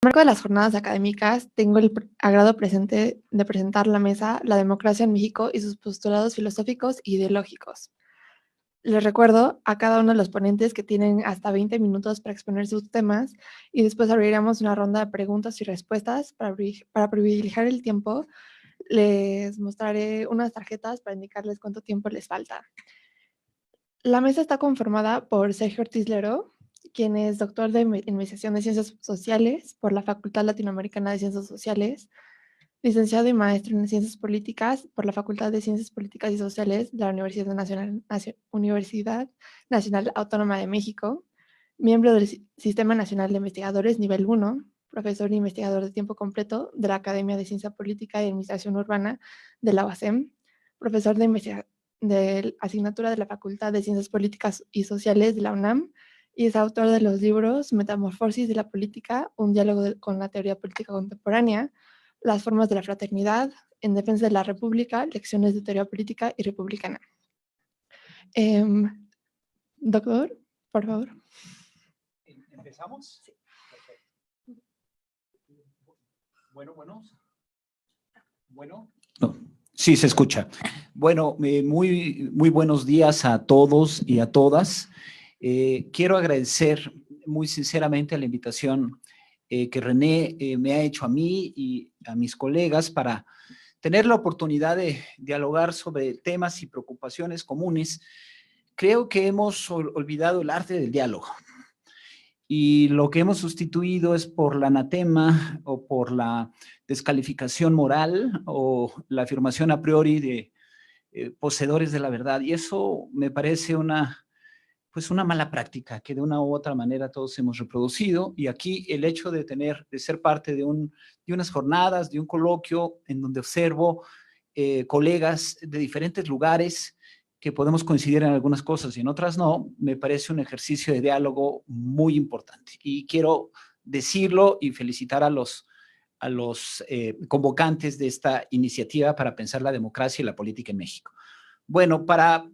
marco de las jornadas académicas, tengo el agrado presente de presentar la mesa La democracia en México y sus postulados filosóficos e ideológicos. Les recuerdo a cada uno de los ponentes que tienen hasta 20 minutos para exponer sus temas y después abriremos una ronda de preguntas y respuestas. Para privilegiar el tiempo, les mostraré unas tarjetas para indicarles cuánto tiempo les falta. La mesa está conformada por Sergio Ortiz Leró, quien es doctor de Investigación de Ciencias Sociales por la Facultad Latinoamericana de Ciencias Sociales, licenciado y maestro en Ciencias Políticas por la Facultad de Ciencias Políticas y Sociales de la Universidad Nacional Autónoma de México, miembro del Sistema Nacional de Investigadores Nivel 1, profesor e investigador de tiempo completo de la Academia de Ciencia Política y Administración Urbana de la UASM, profesor de asignatura de la Facultad de Ciencias Políticas y Sociales de la UNAM, y es autor de los libros Metamorfosis de la Política, un diálogo con la teoría política contemporánea, Las formas de la fraternidad, En defensa de la República, Lecciones de teoría política y republicana. Doctor, por favor. ¿Empezamos? Sí. Perfecto. Bueno. No. Sí, se escucha. Bueno, muy buenos días a todos y a todas. Quiero agradecer muy sinceramente la invitación que René me ha hecho a mí y a mis colegas para tener la oportunidad de dialogar sobre temas y preocupaciones comunes. Creo que hemos olvidado el arte del diálogo. Y lo que hemos sustituido es por la anatema o por la descalificación moral o la afirmación a priori de poseedores de la verdad. Y eso me parece una mala práctica que de una u otra manera todos hemos reproducido. Y aquí el hecho de ser parte de unas jornadas, de un coloquio en donde observo colegas de diferentes lugares que podemos coincidir en algunas cosas y en otras no, me parece un ejercicio de diálogo muy importante. Y quiero decirlo y felicitar a los convocantes de esta iniciativa para pensar la democracia y la política en México. Bueno, para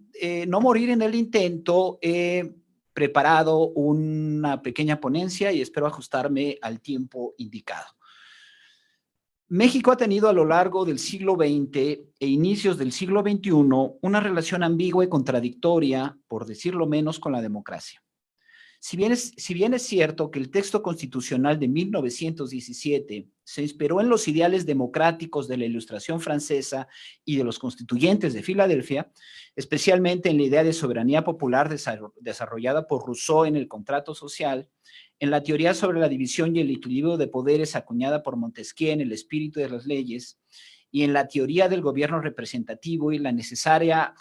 no morir en el intento, he preparado una pequeña ponencia y espero ajustarme al tiempo indicado. México ha tenido a lo largo del siglo XX e inicios del siglo XXI una relación ambigua y contradictoria, por decirlo menos, con la democracia. Si bien es cierto que el texto constitucional de 1917 se inspiró en los ideales democráticos de la Ilustración francesa y de los constituyentes de Filadelfia, especialmente en la idea de soberanía popular desarrollada por Rousseau en el Contrato Social, en la teoría sobre la división y el equilibrio de poderes acuñada por Montesquieu en El espíritu de las leyes, y en la teoría del gobierno representativo y la necesaria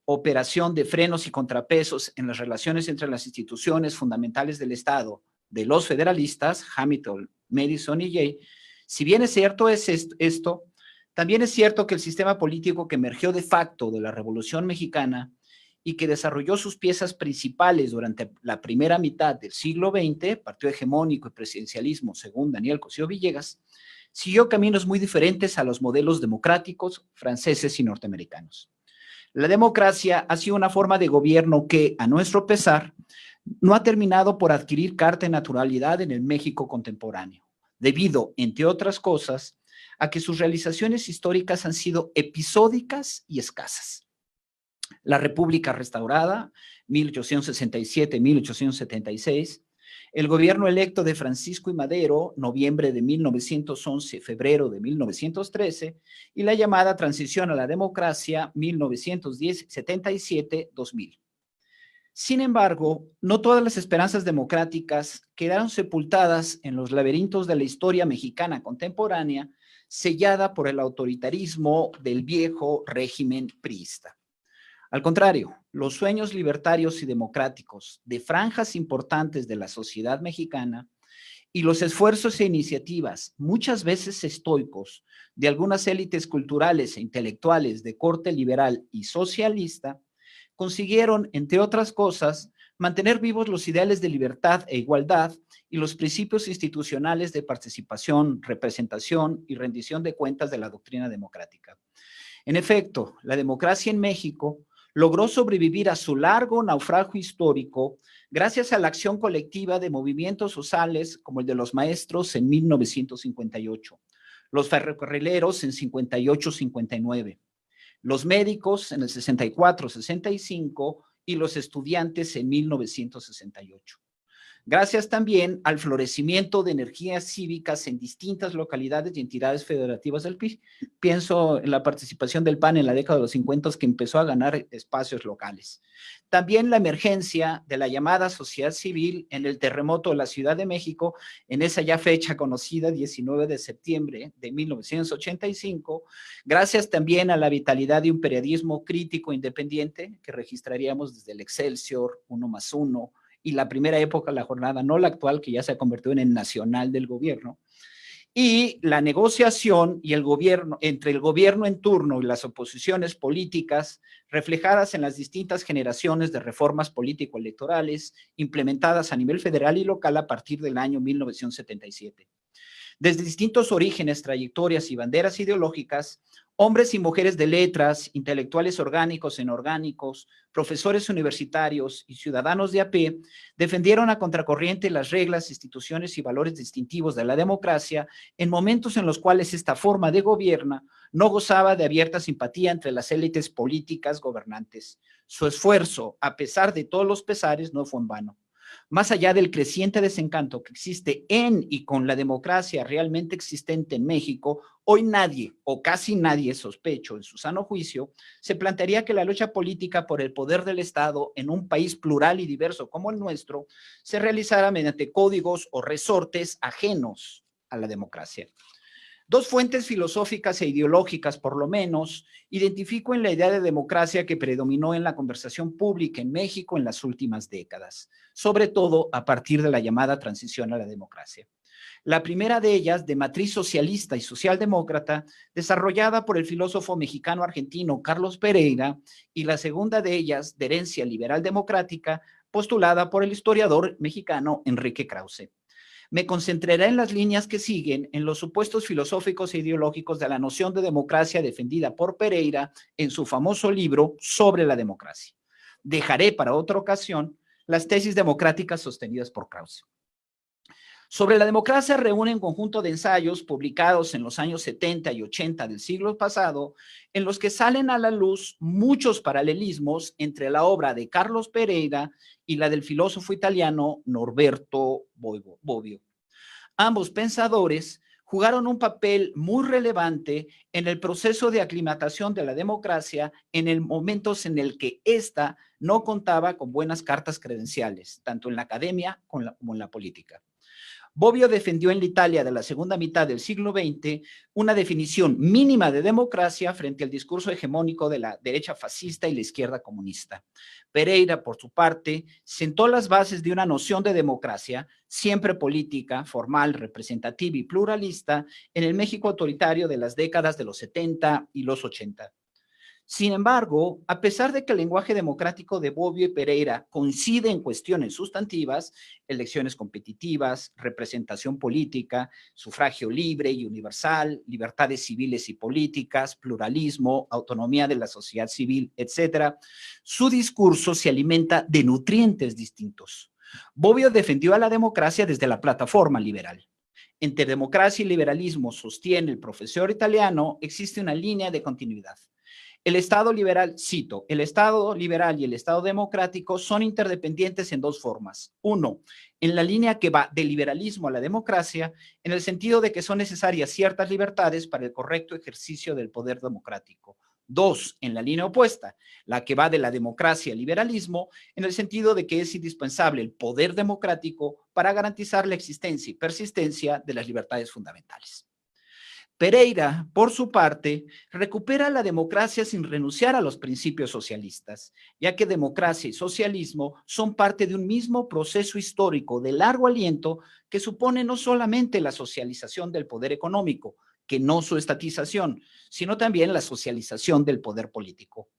operación de frenos y contrapesos en las relaciones entre las instituciones fundamentales del Estado, de los federalistas, Hamilton, Madison y Jay, si bien es cierto esto, también es cierto que el sistema político que emergió de facto de la Revolución Mexicana y que desarrolló sus piezas principales durante la primera mitad del siglo XX, partido hegemónico y presidencialismo, según Daniel Cosío Villegas, siguió caminos muy diferentes a los modelos democráticos franceses y norteamericanos. La democracia ha sido una forma de gobierno que, a nuestro pesar, no ha terminado por adquirir carta de naturalidad en el México contemporáneo, debido, entre otras cosas, a que sus realizaciones históricas han sido episódicas y escasas. La República restaurada, 1867-1876, el gobierno electo de Francisco I. Madero, noviembre de 1911, febrero de 1913, y la llamada transición a la democracia, 1977-2000. Sin embargo, no todas las esperanzas democráticas quedaron sepultadas en los laberintos de la historia mexicana contemporánea, sellada por el autoritarismo del viejo régimen priista. Al contrario, los sueños libertarios y democráticos de franjas importantes de la sociedad mexicana y los esfuerzos e iniciativas, muchas veces estoicos, de algunas élites culturales e intelectuales de corte liberal y socialista, consiguieron, entre otras cosas, mantener vivos los ideales de libertad e igualdad y los principios institucionales de participación, representación y rendición de cuentas de la doctrina democrática. En efecto, la democracia en México logró sobrevivir a su largo naufragio histórico gracias a la acción colectiva de movimientos sociales como el de los maestros en 1958, los ferrocarrileros en 58-59, los médicos en el 64-65 y los estudiantes en 1968. Gracias también al florecimiento de energías cívicas en distintas localidades y entidades federativas del PRI. Pienso en la participación del PAN en la década de los 50 que empezó a ganar espacios locales. También la emergencia de la llamada sociedad civil en el terremoto de la Ciudad de México, en esa ya fecha conocida, 19 de septiembre de 1985, gracias también a la vitalidad de un periodismo crítico independiente que registraríamos desde el Excelsior, 1+1, y la primera época, la jornada, no la actual, que ya se ha convertido en el nacional del gobierno, y la negociación y el gobierno, entre el gobierno en turno y las oposiciones políticas, reflejadas en las distintas generaciones de reformas político-electorales implementadas a nivel federal y local a partir del año 1977. Desde distintos orígenes, trayectorias y banderas ideológicas, hombres y mujeres de letras, intelectuales orgánicos e inorgánicos, profesores universitarios y ciudadanos de a pie defendieron a contracorriente las reglas, instituciones y valores distintivos de la democracia en momentos en los cuales esta forma de gobierno no gozaba de abierta simpatía entre las élites políticas gobernantes. Su esfuerzo, a pesar de todos los pesares, no fue en vano. Más allá del creciente desencanto que existe en y con la democracia realmente existente en México, hoy nadie o casi nadie, sospecho en su sano juicio, se plantearía que la lucha política por el poder del Estado en un país plural y diverso como el nuestro se realizara mediante códigos o resortes ajenos a la democracia. Dos fuentes filosóficas e ideológicas, por lo menos, identifico en la idea de democracia que predominó en la conversación pública en México en las últimas décadas, sobre todo a partir de la llamada transición a la democracia. La primera de ellas, de matriz socialista y socialdemócrata, desarrollada por el filósofo mexicano-argentino Carlos Pereira, y la segunda de ellas, de herencia liberal-democrática, postulada por el historiador mexicano Enrique Krause. Me concentraré en las líneas que siguen en los supuestos filosóficos e ideológicos de la noción de democracia defendida por Pereira en su famoso libro Sobre la democracia. Dejaré para otra ocasión las tesis democráticas sostenidas por Krause. Sobre la democracia reúne un conjunto de ensayos publicados en los años 70 y 80 del siglo pasado, en los que salen a la luz muchos paralelismos entre la obra de Carlos Pereira y la del filósofo italiano Norberto Bobbio. Ambos pensadores jugaron un papel muy relevante en el proceso de aclimatación de la democracia en momentos en el que ésta no contaba con buenas cartas credenciales, tanto en la academia como en la política. Bobbio defendió en la Italia de la segunda mitad del siglo XX una definición mínima de democracia frente al discurso hegemónico de la derecha fascista y la izquierda comunista. Pereira, por su parte, sentó las bases de una noción de democracia, siempre política, formal, representativa y pluralista, en el México autoritario de las décadas de los 70 y los 80. Sin embargo, a pesar de que el lenguaje democrático de Bobbio y Pereira coincide en cuestiones sustantivas, elecciones competitivas, representación política, sufragio libre y universal, libertades civiles y políticas, pluralismo, autonomía de la sociedad civil, etc., su discurso se alimenta de nutrientes distintos. Bobbio defendió a la democracia desde la plataforma liberal. Entre democracia y liberalismo, sostiene el profesor italiano, existe una línea de continuidad. El Estado liberal, cito, el Estado liberal y el Estado democrático son interdependientes en dos formas. Uno, en la línea que va del liberalismo a la democracia, en el sentido de que son necesarias ciertas libertades para el correcto ejercicio del poder democrático. Dos, en la línea opuesta, la que va de la democracia al liberalismo, en el sentido de que es indispensable el poder democrático para garantizar la existencia y persistencia de las libertades fundamentales. Pereira, por su parte, recupera la democracia sin renunciar a los principios socialistas, ya que democracia y socialismo son parte de un mismo proceso histórico de largo aliento que supone no solamente la socialización del poder económico, que no su estatización, sino también la socialización del poder político.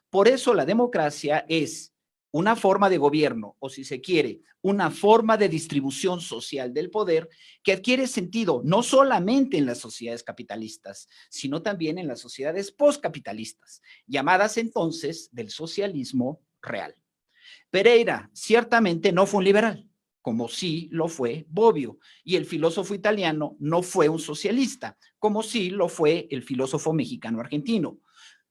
Por eso la democracia es una forma de gobierno, o si se quiere, una forma de distribución social del poder que adquiere sentido no solamente en las sociedades capitalistas, sino también en las sociedades postcapitalistas, llamadas entonces del socialismo real. Pereira ciertamente no fue un liberal, como sí lo fue Bobbio, y el filósofo italiano no fue un socialista, como sí lo fue el filósofo mexicano-argentino.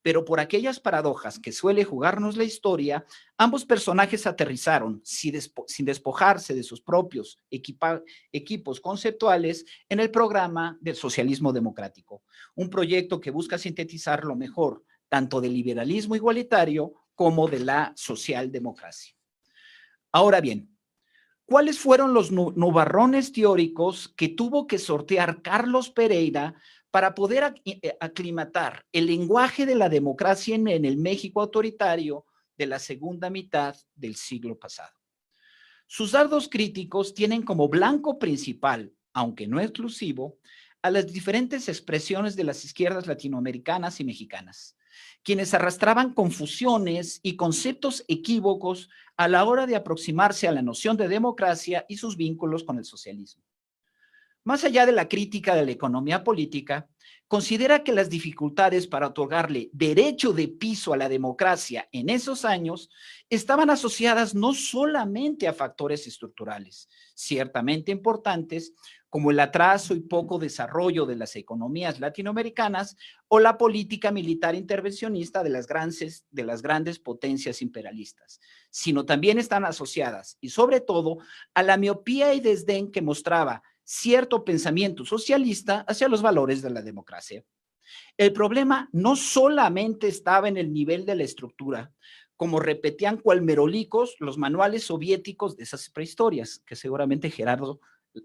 Pero por aquellas paradojas que suele jugarnos la historia, ambos personajes aterrizaron sin despojarse de sus propios equipos conceptuales en el programa del socialismo democrático, un proyecto que busca sintetizar lo mejor tanto del liberalismo igualitario como de la socialdemocracia. Ahora bien, ¿cuáles fueron los nubarrones teóricos que tuvo que sortear Carlos Pereira para poder aclimatar el lenguaje de la democracia en el México autoritario de la segunda mitad del siglo pasado? Sus dardos críticos tienen como blanco principal, aunque no exclusivo, a las diferentes expresiones de las izquierdas latinoamericanas y mexicanas, quienes arrastraban confusiones y conceptos equívocos a la hora de aproximarse a la noción de democracia y sus vínculos con el socialismo. Más allá de la crítica de la economía política, considera que las dificultades para otorgarle derecho de piso a la democracia en esos años estaban asociadas no solamente a factores estructurales, ciertamente importantes, como el atraso y poco desarrollo de las economías latinoamericanas o la política militar intervencionista de las grandes potencias imperialistas, sino también están asociadas, y sobre todo, a la miopía y desdén que mostraba cierto pensamiento socialista hacia los valores de la democracia. El problema no solamente estaba en el nivel de la estructura, como repetían cual merolicos los manuales soviéticos de esas prehistorias, que seguramente Gerardo,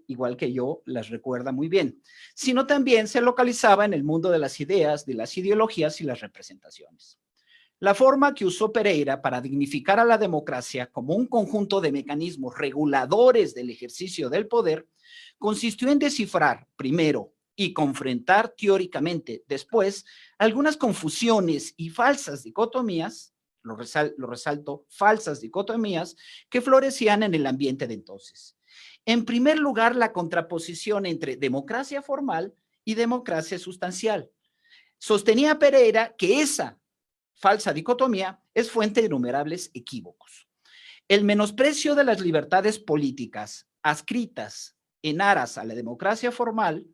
igual que yo, las recuerda muy bien, sino también se localizaba en el mundo de las ideas, de las ideologías y las representaciones. La forma que usó Pereira para dignificar a la democracia como un conjunto de mecanismos reguladores del ejercicio del poder consistió en descifrar, primero, y confrontar teóricamente, después, algunas confusiones y falsas dicotomías, lo resalto, falsas dicotomías, que florecían en el ambiente de entonces. En primer lugar, la contraposición entre democracia formal y democracia sustancial. Sostenía Pereira que esa falsa dicotomía es fuente de innumerables equívocos. El menosprecio de las libertades políticas adscritas en aras a la democracia formal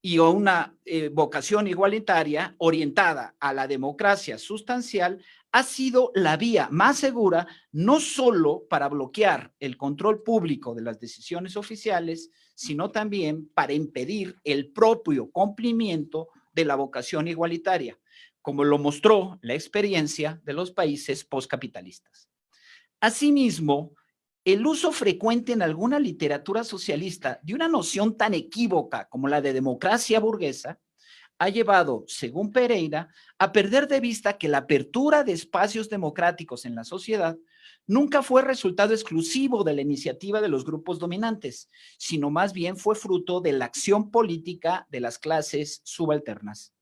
y a una vocación igualitaria orientada a la democracia sustancial ha sido la vía más segura no solo para bloquear el control público de las decisiones oficiales, sino también para impedir el propio cumplimiento de la vocación igualitaria, como lo mostró la experiencia de los países postcapitalistas. Asimismo, el uso frecuente en alguna literatura socialista de una noción tan equívoca como la de democracia burguesa ha llevado, según Pereira, a perder de vista que la apertura de espacios democráticos en la sociedad nunca fue resultado exclusivo de la iniciativa de los grupos dominantes, sino más bien fue fruto de la acción política de las clases subalternas.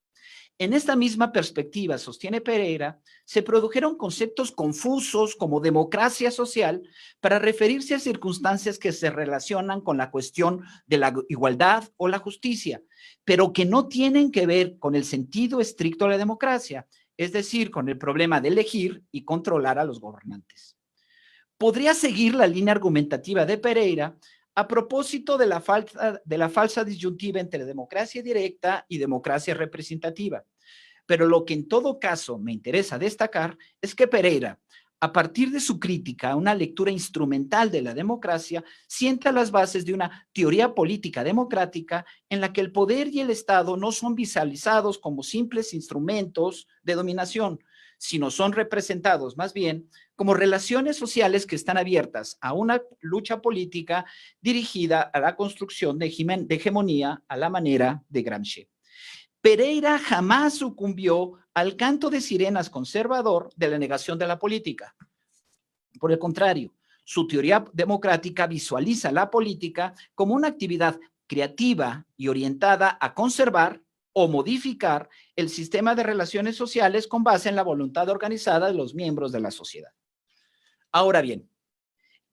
En esta misma perspectiva, sostiene Pereira, se produjeron conceptos confusos como democracia social para referirse a circunstancias que se relacionan con la cuestión de la igualdad o la justicia, pero que no tienen que ver con el sentido estricto de la democracia, es decir, con el problema de elegir y controlar a los gobernantes. Podría seguir la línea argumentativa de Pereira a propósito de la falsa disyuntiva entre democracia directa y democracia representativa. Pero lo que en todo caso me interesa destacar es que Pereira, a partir de su crítica a una lectura instrumental de la democracia, sienta las bases de una teoría política democrática en la que el poder y el Estado no son visualizados como simples instrumentos de dominación, sino son representados más bien como relaciones sociales que están abiertas a una lucha política dirigida a la construcción de hegemonía a la manera de Gramsci. Pereira jamás sucumbió al canto de sirenas conservador de la negación de la política. Por el contrario, su teoría democrática visualiza la política como una actividad creativa y orientada a conservar o modificar el sistema de relaciones sociales con base en la voluntad organizada de los miembros de la sociedad. Ahora bien,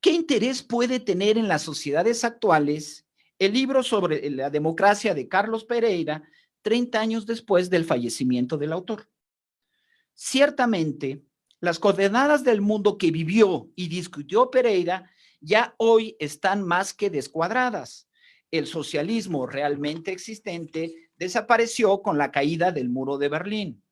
¿qué interés puede tener en las sociedades actuales el libro sobre la democracia de Carlos Pereira 30 años después del fallecimiento del autor? Ciertamente, las coordenadas del mundo que vivió y discutió Pereira ya hoy están más que descuadradas. El socialismo realmente existente desapareció con la caída del muro de Berlín.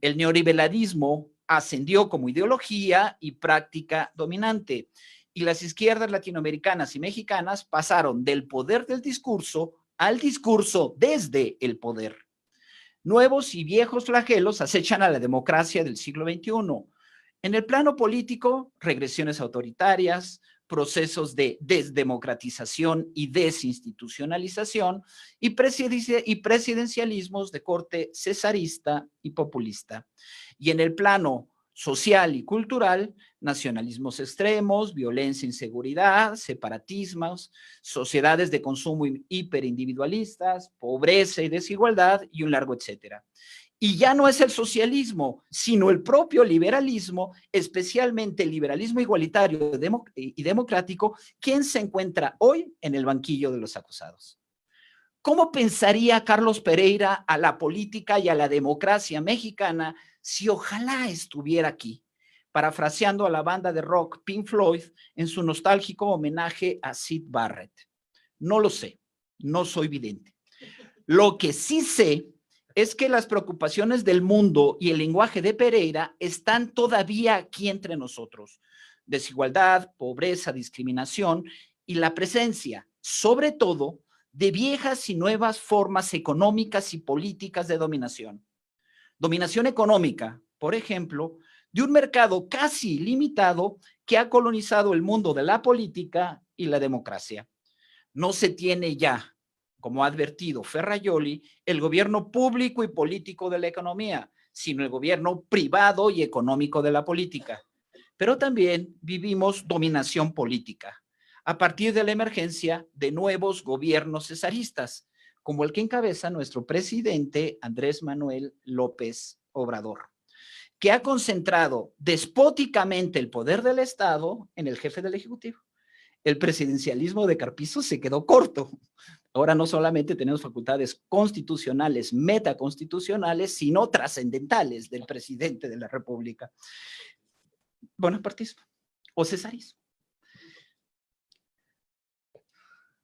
El neoliberalismo ascendió como ideología y práctica dominante, y las izquierdas latinoamericanas y mexicanas pasaron del poder del discurso al discurso desde el poder. Nuevos y viejos flagelos acechan a la democracia del siglo XXI. En el plano político, regresiones autoritarias, procesos de desdemocratización y desinstitucionalización y presidencialismos de corte cesarista y populista. Y en el plano social y cultural, nacionalismos extremos, violencia, inseguridad, separatismos, sociedades de consumo hiperindividualistas, pobreza y desigualdad y un largo etcétera. Y ya no es el socialismo, sino el propio liberalismo, especialmente el liberalismo igualitario y democrático, quien se encuentra hoy en el banquillo de los acusados. ¿Cómo pensaría Carlos Pereira a la política y a la democracia mexicana si ojalá estuviera aquí? Parafraseando a la banda de rock Pink Floyd en su nostálgico homenaje a Syd Barrett. No lo sé, no soy vidente. Lo que sí sé es que las preocupaciones del mundo y el lenguaje de Pereira están todavía aquí entre nosotros. Desigualdad, pobreza, discriminación y la presencia, sobre todo, de viejas y nuevas formas económicas y políticas de dominación. Dominación económica, por ejemplo, de un mercado casi ilimitado que ha colonizado el mundo de la política y la democracia. No se tiene ya, como ha advertido Ferrajoli, el gobierno público y político de la economía, sino el gobierno privado y económico de la política. Pero también vivimos dominación política, a partir de la emergencia de nuevos gobiernos cesaristas, como el que encabeza nuestro presidente Andrés Manuel López Obrador, que ha concentrado despóticamente el poder del Estado en el jefe del Ejecutivo. El presidencialismo de Carpizo se quedó corto. Ahora no solamente tenemos facultades constitucionales, metaconstitucionales, sino trascendentales del presidente de la República. Bonapartismo o cesarismo.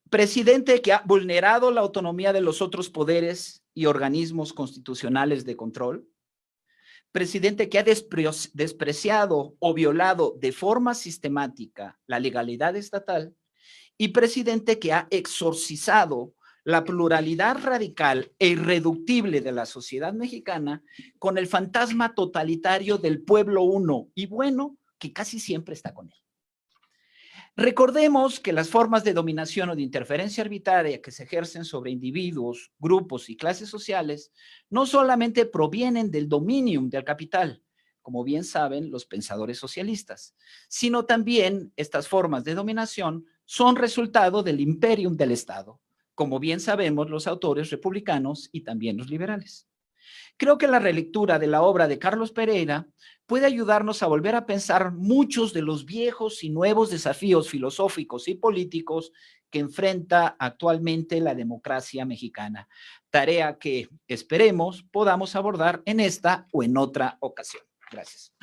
Presidente que ha vulnerado la autonomía de los otros poderes y organismos constitucionales de control. Presidente que ha despreciado o violado de forma sistemática la legalidad estatal. Y presidente que ha exorcizado la pluralidad radical e irreductible de la sociedad mexicana con el fantasma totalitario del pueblo uno y bueno que casi siempre está con él. Recordemos que las formas de dominación o de interferencia arbitraria que se ejercen sobre individuos, grupos y clases sociales no solamente provienen del dominium del capital, como bien saben los pensadores socialistas, sino también estas formas de dominación son resultado del imperium del Estado, como bien sabemos los autores republicanos y también los liberales. Creo que la relectura de la obra de Carlos Pereira puede ayudarnos a volver a pensar muchos de los viejos y nuevos desafíos filosóficos y políticos que enfrenta actualmente la democracia mexicana, tarea que esperemos podamos abordar en esta o en otra ocasión. Gracias.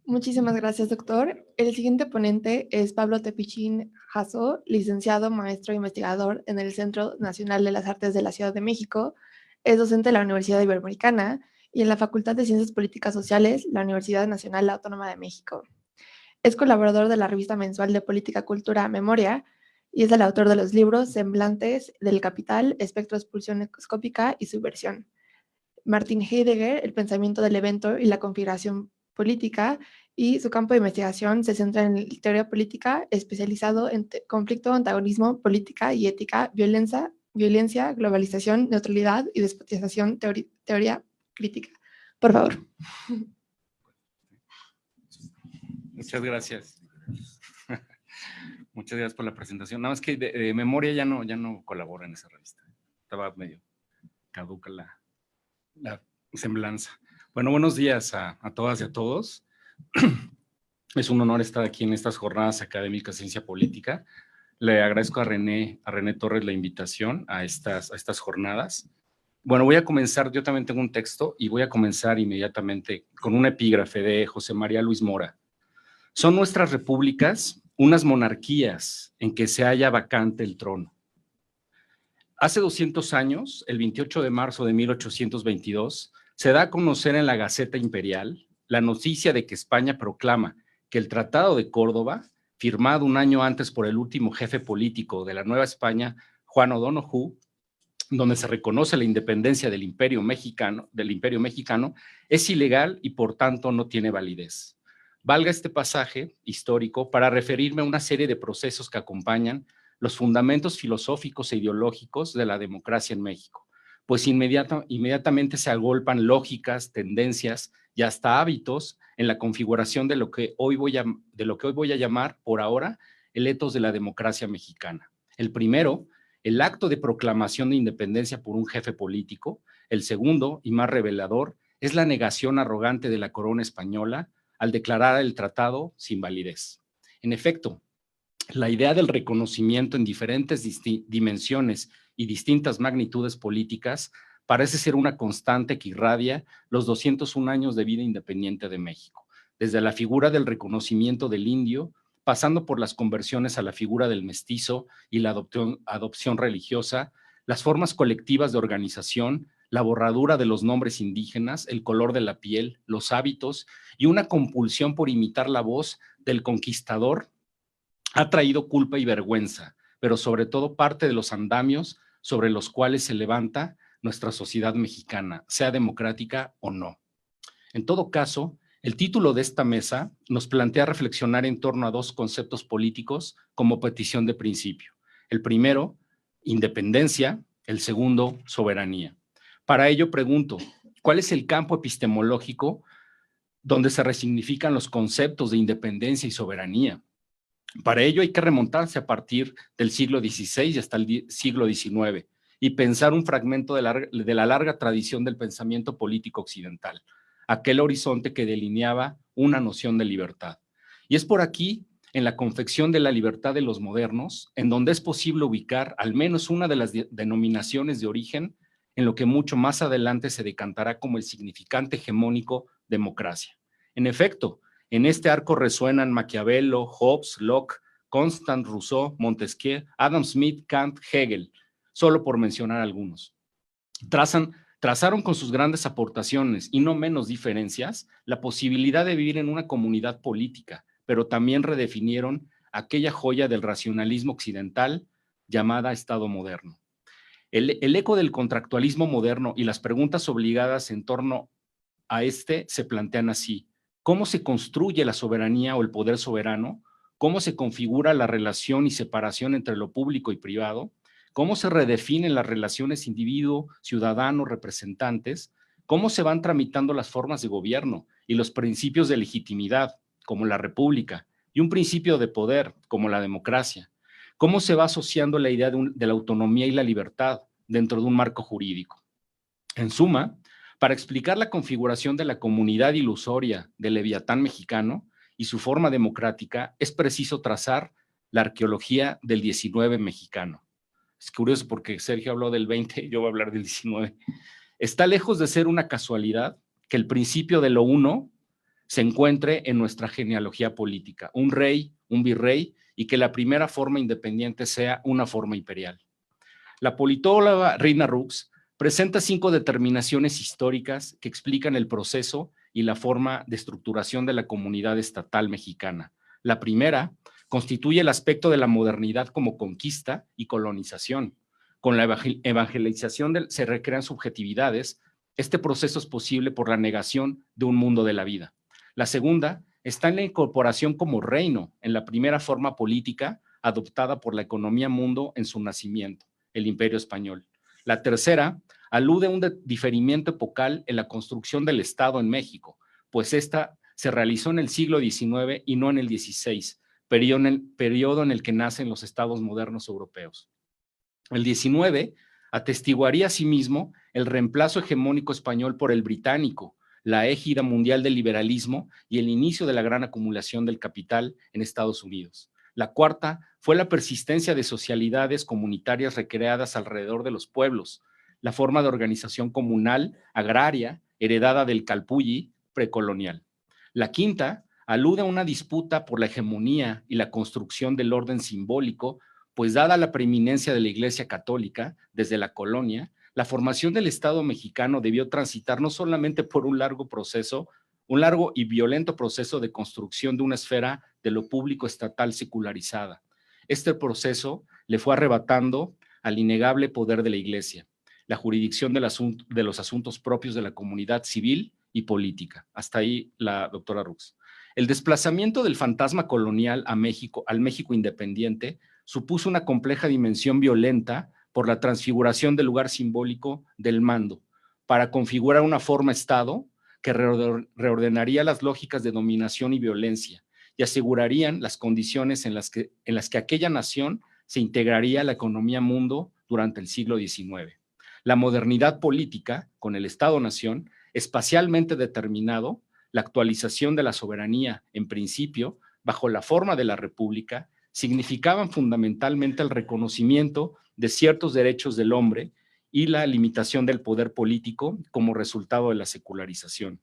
Muchísimas gracias, doctor. El siguiente ponente es Pablo Tepichín Jasso, licenciado, maestro e investigador en el Centro Nacional de las Artes de la Ciudad de México. Es docente de la Universidad Iberoamericana y en la Facultad de Ciencias Políticas Sociales, la Universidad Nacional Autónoma de México. Es colaborador de la revista mensual de Política Cultura Memoria y es el autor de los libros Semblantes del Capital, Espectroexpulsión Escópica y Subversión. Martin Heidegger, El pensamiento del evento y la configuración política, y su campo de investigación se centra en teoría política, especializado en conflicto, antagonismo, política y ética, violencia, globalización, neutralidad y despotización, teoría crítica. Por favor. Muchas gracias. Muchas gracias por la presentación. Nada más que de memoria ya no colaboro en esa revista. Estaba medio caduca semblanza. Bueno, buenos días a todas y a todos. Es un honor estar aquí en estas jornadas académicas de ciencia política. Le agradezco a René Torres la invitación a estas jornadas. Bueno, voy a comenzar, yo también tengo un texto y voy a comenzar inmediatamente con un epígrafe de José María Luis Mora. Son nuestras repúblicas unas monarquías en que se halla vacante el trono. Hace 200 años, el 28 de marzo de 1822, se da a conocer en la Gaceta Imperial la noticia de que España proclama que el Tratado de Córdoba, firmado un año antes por el último jefe político de la Nueva España, Juan O'Donoghue, donde se reconoce la independencia del Imperio Mexicano, es ilegal y por tanto no tiene validez. Valga este pasaje histórico para referirme a una serie de procesos que acompañan los fundamentos filosóficos e ideológicos de la democracia en México, pues inmediatamente se agolpan lógicas, tendencias y hasta hábitos en la configuración de lo que hoy voy a llamar por ahora el etos de la democracia mexicana. El primero, el acto de proclamación de independencia por un jefe político. El segundo, y más revelador, es la negación arrogante de la corona española al declarar el tratado sin validez. En efecto, la idea del reconocimiento en diferentes dimensiones y distintas magnitudes políticas parece ser una constante que irradia los 201 años de vida independiente de México, desde la figura del reconocimiento del indio, pasando por las conversiones a la figura del mestizo y la adopción religiosa, las formas colectivas de organización, la borradura de los nombres indígenas, el color de la piel, los hábitos y una compulsión por imitar la voz del conquistador ha traído culpa y vergüenza, pero sobre todo parte de los andamios sobre los cuales se levanta nuestra sociedad mexicana, sea democrática o no. En todo caso, el título de esta mesa nos plantea reflexionar en torno a dos conceptos políticos como petición de principio. El primero, independencia; el segundo, soberanía. Para ello pregunto, ¿cuál es el campo epistemológico donde se resignifican los conceptos de independencia y soberanía? Para ello hay que remontarse a partir del siglo XVI y hasta el siglo XIX y pensar un fragmento de la larga tradición del pensamiento político occidental, aquel horizonte que delineaba una noción de libertad. Y es por aquí, en la confección de la libertad de los modernos, en donde es posible ubicar al menos una de las denominaciones de origen en lo que mucho más adelante se decantará como el significante hegemónico democracia. En efecto, en este arco resuenan Maquiavelo, Hobbes, Locke, Constant, Rousseau, Montesquieu, Adam Smith, Kant, Hegel, solo por mencionar algunos. Trazaron con sus grandes aportaciones y no menos diferencias la posibilidad de vivir en una comunidad política, pero también redefinieron aquella joya del racionalismo occidental llamada Estado moderno. El eco del contractualismo moderno y las preguntas obligadas en torno a este se plantean así: ¿cómo se construye la soberanía o el poder soberano? ¿Cómo se configura la relación y separación entre lo público y privado? ¿Cómo se redefinen las relaciones individuo, ciudadano, representantes? ¿Cómo se van tramitando las formas de gobierno y los principios de legitimidad, como la república, y un principio de poder, como la democracia? ¿Cómo se va asociando la idea de la autonomía y la libertad dentro de un marco jurídico? En suma, para explicar la configuración de la comunidad ilusoria del Leviatán mexicano y su forma democrática, es preciso trazar la arqueología del 19 mexicano. Es curioso porque Sergio habló del 20 y yo voy a hablar del 19. Está lejos de ser una casualidad que el principio de lo uno se encuentre en nuestra genealogía política, un rey, un virrey, y que la primera forma independiente sea una forma imperial. La politóloga Reina Rux presenta 5 determinaciones históricas que explican el proceso y la forma de estructuración de la comunidad estatal mexicana. La primera constituye el aspecto de la modernidad como conquista y colonización. Con la evangelización se recrean subjetividades. Este proceso es posible por la negación de un mundo de la vida. La segunda está en la incorporación como reino, en la primera forma política adoptada por la economía mundo en su nacimiento, el Imperio Español. La tercera alude a un diferimiento epocal en la construcción del Estado en México, pues esta se realizó en el siglo XIX y no en el XVI, periodo en el que nacen los estados modernos europeos. El XIX Atestiguaría asimismo el reemplazo hegemónico español por el británico, la égida mundial del liberalismo y el inicio de la gran acumulación del capital en Estados Unidos. La cuarta fue la persistencia de socialidades comunitarias recreadas alrededor de los pueblos, la forma de organización comunal, agraria, heredada del Calpulli precolonial. La quinta alude a una disputa por la hegemonía y la construcción del orden simbólico, pues dada la preeminencia de la Iglesia Católica desde la colonia, la formación del Estado mexicano debió transitar no solamente por un largo y violento proceso de construcción de una esfera de lo público estatal secularizada. Este proceso le fue arrebatando al innegable poder de la Iglesia, la jurisdicción de los asuntos propios de la comunidad civil y política. Hasta ahí la doctora Rux. El desplazamiento del fantasma colonial a México, al México independiente, supuso una compleja dimensión violenta por la transfiguración del lugar simbólico del mando, para configurar una forma Estado que reordenaría las lógicas de dominación y violencia y asegurarían las condiciones en las que aquella nación se integraría a la economía mundo durante el siglo XIX. La modernidad política, con el Estado-nación, espacialmente determinado, la actualización de la soberanía, en principio, bajo la forma de la República, significaban fundamentalmente el reconocimiento de ciertos derechos del hombre y la limitación del poder político como resultado de la secularización.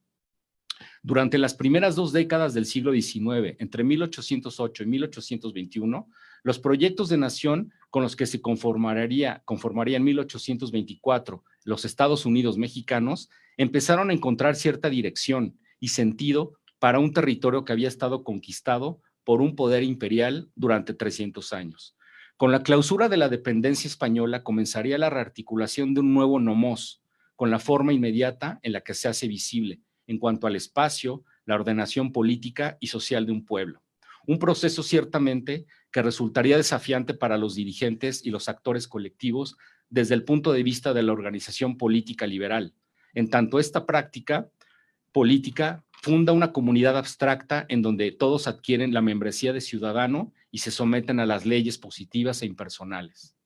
Durante las primeras 2 décadas del siglo XIX, entre 1808 y 1821, los proyectos de nación con los que se conformaría en 1824 los Estados Unidos mexicanos empezaron a encontrar cierta dirección y sentido para un territorio que había estado conquistado por un poder imperial durante 300 años. Con la clausura de la dependencia española comenzaría la rearticulación de un nuevo nomos, con la forma inmediata en la que se hace visible en cuanto al espacio, la ordenación política y social de un pueblo. Un proceso ciertamente que resultaría desafiante para los dirigentes y los actores colectivos desde el punto de vista de la organización política liberal, en tanto esta práctica política funda una comunidad abstracta en donde todos adquieren la membresía de ciudadano y se someten a las leyes positivas e impersonales.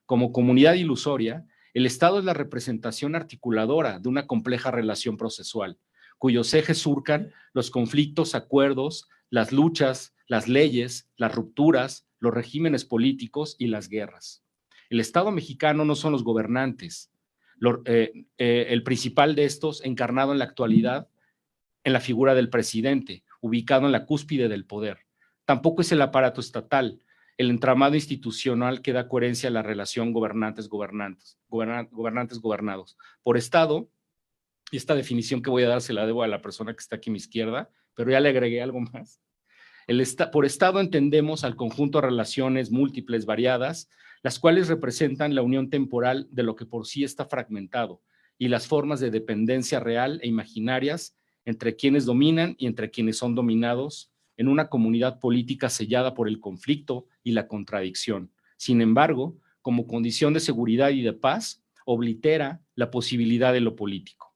Como comunidad ilusoria, el Estado es la representación articuladora de una compleja relación procesual, cuyos ejes surcan los conflictos, acuerdos, las luchas, las leyes, las rupturas, los regímenes políticos y las guerras. El Estado mexicano no son los gobernantes. El principal de estos, encarnado en la actualidad, en la figura del presidente, ubicado en la cúspide del poder. Tampoco es el aparato estatal, el entramado institucional que da coherencia a la relación gobernantes-gobernados. Por Estado, y esta definición que voy a dar se la debo a la persona que está aquí a mi izquierda, pero ya le agregué algo más. Por Estado entendemos al conjunto de relaciones múltiples, variadas, las cuales representan la unión temporal de lo que por sí está fragmentado y las formas de dependencia real e imaginarias entre quienes dominan y entre quienes son dominados en una comunidad política sellada por el conflicto y la contradicción. Sin embargo, como condición de seguridad y de paz, oblitera la posibilidad de lo político.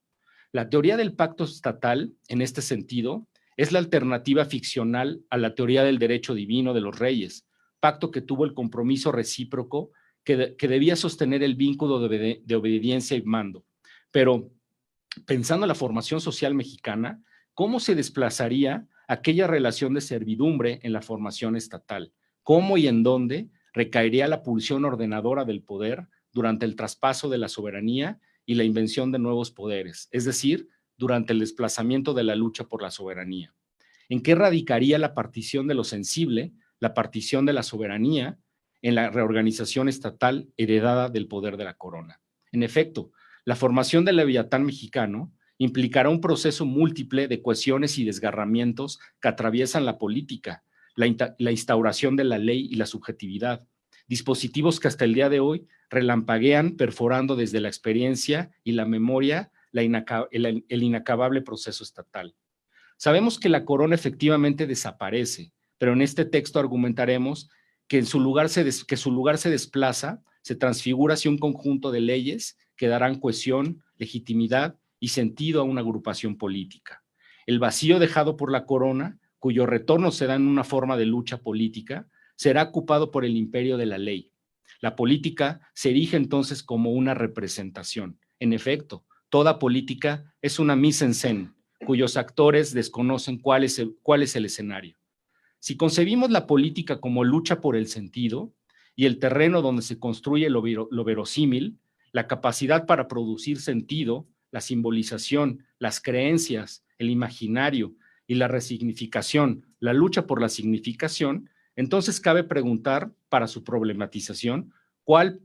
La teoría del pacto estatal, en este sentido, es la alternativa ficcional a la teoría del derecho divino de los reyes, pacto que tuvo el compromiso recíproco que debía sostener el vínculo de obediencia y mando. Pero, pensando en la formación social mexicana, ¿cómo se desplazaría aquella relación de servidumbre en la formación estatal? ¿Cómo y en dónde recaería la pulsión ordenadora del poder durante el traspaso de la soberanía y la invención de nuevos poderes? Es decir, durante el desplazamiento de la lucha por la soberanía. ¿En qué radicaría la partición de lo sensible, la partición de la soberanía en la reorganización estatal heredada del poder de la corona? En efecto, la formación del Leviatán mexicano implicará un proceso múltiple de cohesiones y desgarramientos que atraviesan la política, la instauración de la ley y la subjetividad, dispositivos que hasta el día de hoy relampaguean perforando desde la experiencia y la memoria el inacabable proceso estatal. Sabemos que la corona efectivamente desaparece, pero en este texto argumentaremos que su lugar se desplaza, se transfigura hacia un conjunto de leyes que darán cohesión, legitimidad y sentido a una agrupación política. El vacío dejado por la corona, cuyo retorno se da en una forma de lucha política, será ocupado por el imperio de la ley. La política se erige entonces como una representación. En efecto, toda política es una mise en scène, cuyos actores desconocen cuál es el escenario. Si concebimos la política como lucha por el sentido y el terreno donde se construye lo verosímil, la capacidad para producir sentido, la simbolización, las creencias, el imaginario y la resignificación, la lucha por la significación, entonces cabe preguntar para su problematización cuál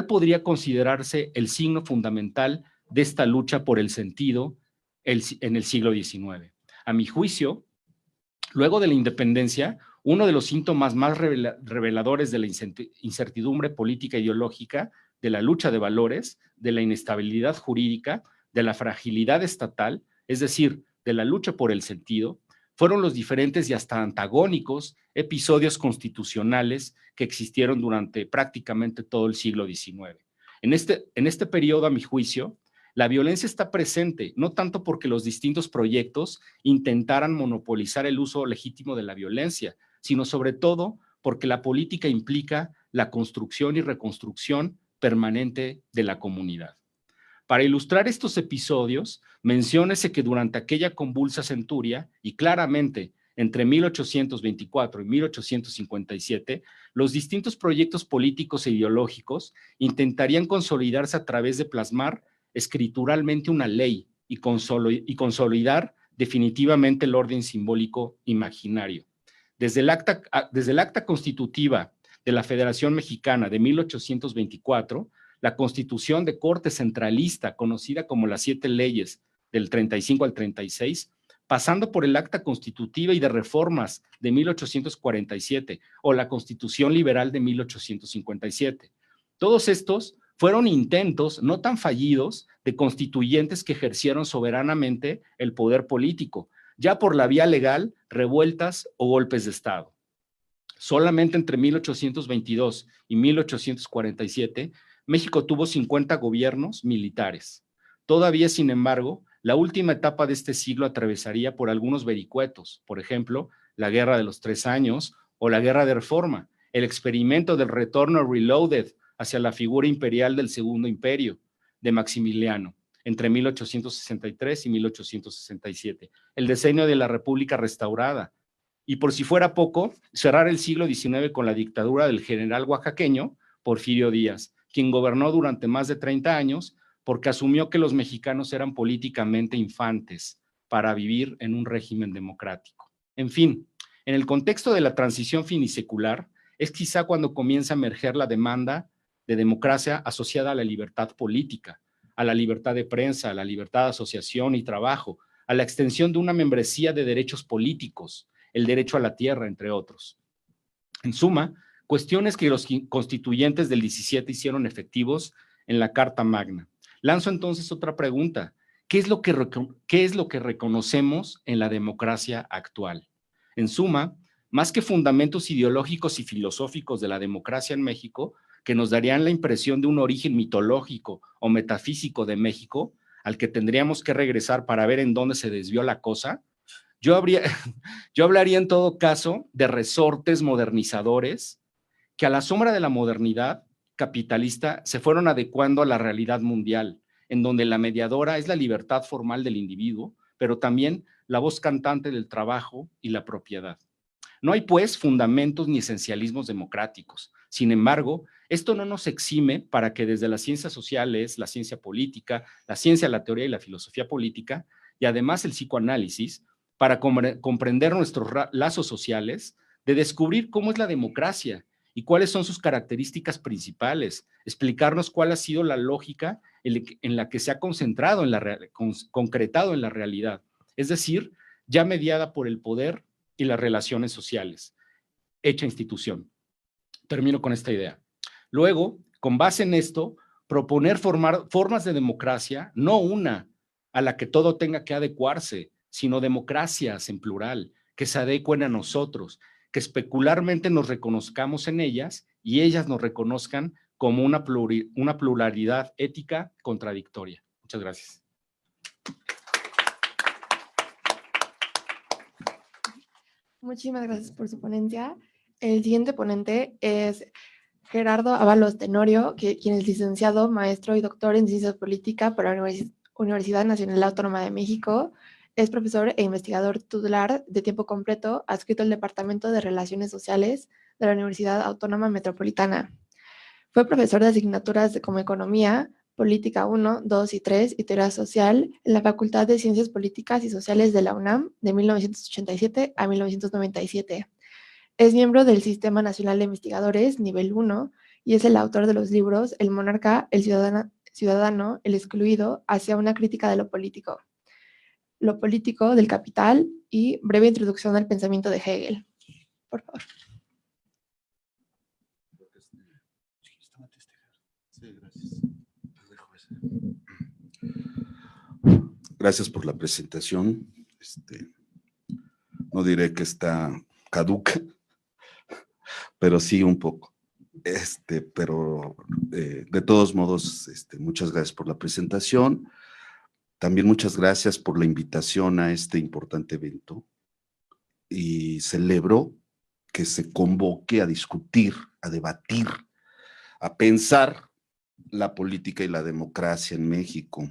podría considerarse el signo fundamental de esta lucha por el sentido en el siglo XIX. A mi juicio, luego de la independencia, uno de los síntomas más reveladores de la incertidumbre política ideológica, de la lucha de valores, de la inestabilidad jurídica, de la fragilidad estatal, es decir, de la lucha por el sentido, fueron los diferentes y hasta antagónicos episodios constitucionales que existieron durante prácticamente todo el siglo XIX. En este periodo, a mi juicio, la violencia está presente, no tanto porque los distintos proyectos intentaran monopolizar el uso legítimo de la violencia, sino sobre todo porque la política implica la construcción y reconstrucción permanente de la comunidad. Para ilustrar estos episodios, menciónese que durante aquella convulsa centuria, y claramente entre 1824 y 1857, los distintos proyectos políticos e ideológicos intentarían consolidarse a través de plasmar escrituralmente una ley y consolidar definitivamente el orden simbólico imaginario. Desde el acta constitutiva de la Federación Mexicana de 1824, la Constitución de corte centralista, conocida como las 7 leyes del 35 al 36, pasando por el acta constitutiva y de reformas de 1847 o la Constitución liberal de 1857. Todos estos fueron intentos no tan fallidos de constituyentes que ejercieron soberanamente el poder político, ya por la vía legal, revueltas o golpes de Estado. Solamente entre 1822 y 1847, México tuvo 50 gobiernos militares. Todavía, sin embargo, la última etapa de este siglo atravesaría por algunos vericuetos, por ejemplo, la Guerra de los 3 Años o la Guerra de Reforma, el experimento del retorno reloaded hacia la figura imperial del Segundo Imperio de Maximiliano entre 1863 y 1867, el decenio de la República restaurada, y por si fuera poco, cerrar el siglo XIX con la dictadura del general oaxaqueño Porfirio Díaz, quien gobernó durante más de 30 años porque asumió que los mexicanos eran políticamente infantes para vivir en un régimen democrático. En fin, en el contexto de la transición finisecular, es quizá cuando comienza a emerger la demanda de democracia asociada a la libertad política, a la libertad de prensa, a la libertad de asociación y trabajo, a la extensión de una membresía de derechos políticos, el derecho a la tierra, entre otros. En suma, cuestiones que los constituyentes del 17 hicieron efectivos en la Carta Magna. Lanzo entonces otra pregunta. ¿Qué es lo que reconocemos en la democracia actual? En suma, más que fundamentos ideológicos y filosóficos de la democracia en México, que nos darían la impresión de un origen mitológico o metafísico de México, al que tendríamos que regresar para ver en dónde se desvió la cosa, yo hablaría en todo caso de resortes modernizadores que a la sombra de la modernidad capitalista se fueron adecuando a la realidad mundial, en donde la mediadora es la libertad formal del individuo, pero también la voz cantante del trabajo y la propiedad. No hay, pues, fundamentos ni esencialismos democráticos. Sin embargo, esto no nos exime para que desde las ciencias sociales, la ciencia política, la ciencia, la teoría y la filosofía política, y además el psicoanálisis, para comprender nuestros lazos sociales, de descubrir cómo es la democracia y cuáles son sus características principales, explicarnos cuál ha sido la lógica en la que se ha concentrado, concretado en la realidad, es decir, ya mediada por el poder y las relaciones sociales, hecha institución. Termino con esta idea. Luego, con base en esto, proponer formas de democracia, no una a la que todo tenga que adecuarse, sino democracias en plural, que se adecuen a nosotros, que especularmente nos reconozcamos en ellas y ellas nos reconozcan como una pluralidad ética contradictoria. Muchas gracias. Muchísimas gracias por su ponencia. El siguiente ponente es Gerardo Ábalos Tenorio, quien es licenciado, maestro y doctor en Ciencias Políticas por la Universidad Nacional Autónoma de México. Es profesor e investigador titular de tiempo completo, adscrito al Departamento de Relaciones Sociales de la Universidad Autónoma Metropolitana. Fue profesor de asignaturas como Economía, Política 1, 2 y 3 y Teoría Social en la Facultad de Ciencias Políticas y Sociales de la UNAM de 1987 a 1997. Es miembro del Sistema Nacional de Investigadores, nivel 1, y es el autor de los libros El monarca, el ciudadano, el excluido, hacia una crítica de lo político del capital y Breve introducción al pensamiento de Hegel. Por favor. Sí, gracias. Gracias por la presentación. No diré que está caduca, pero sí un poco. Pero de todos modos, muchas gracias por la presentación. También muchas gracias por la invitación a este importante evento. Y celebro que se convoque a discutir, a debatir, a pensar la política y la democracia en México.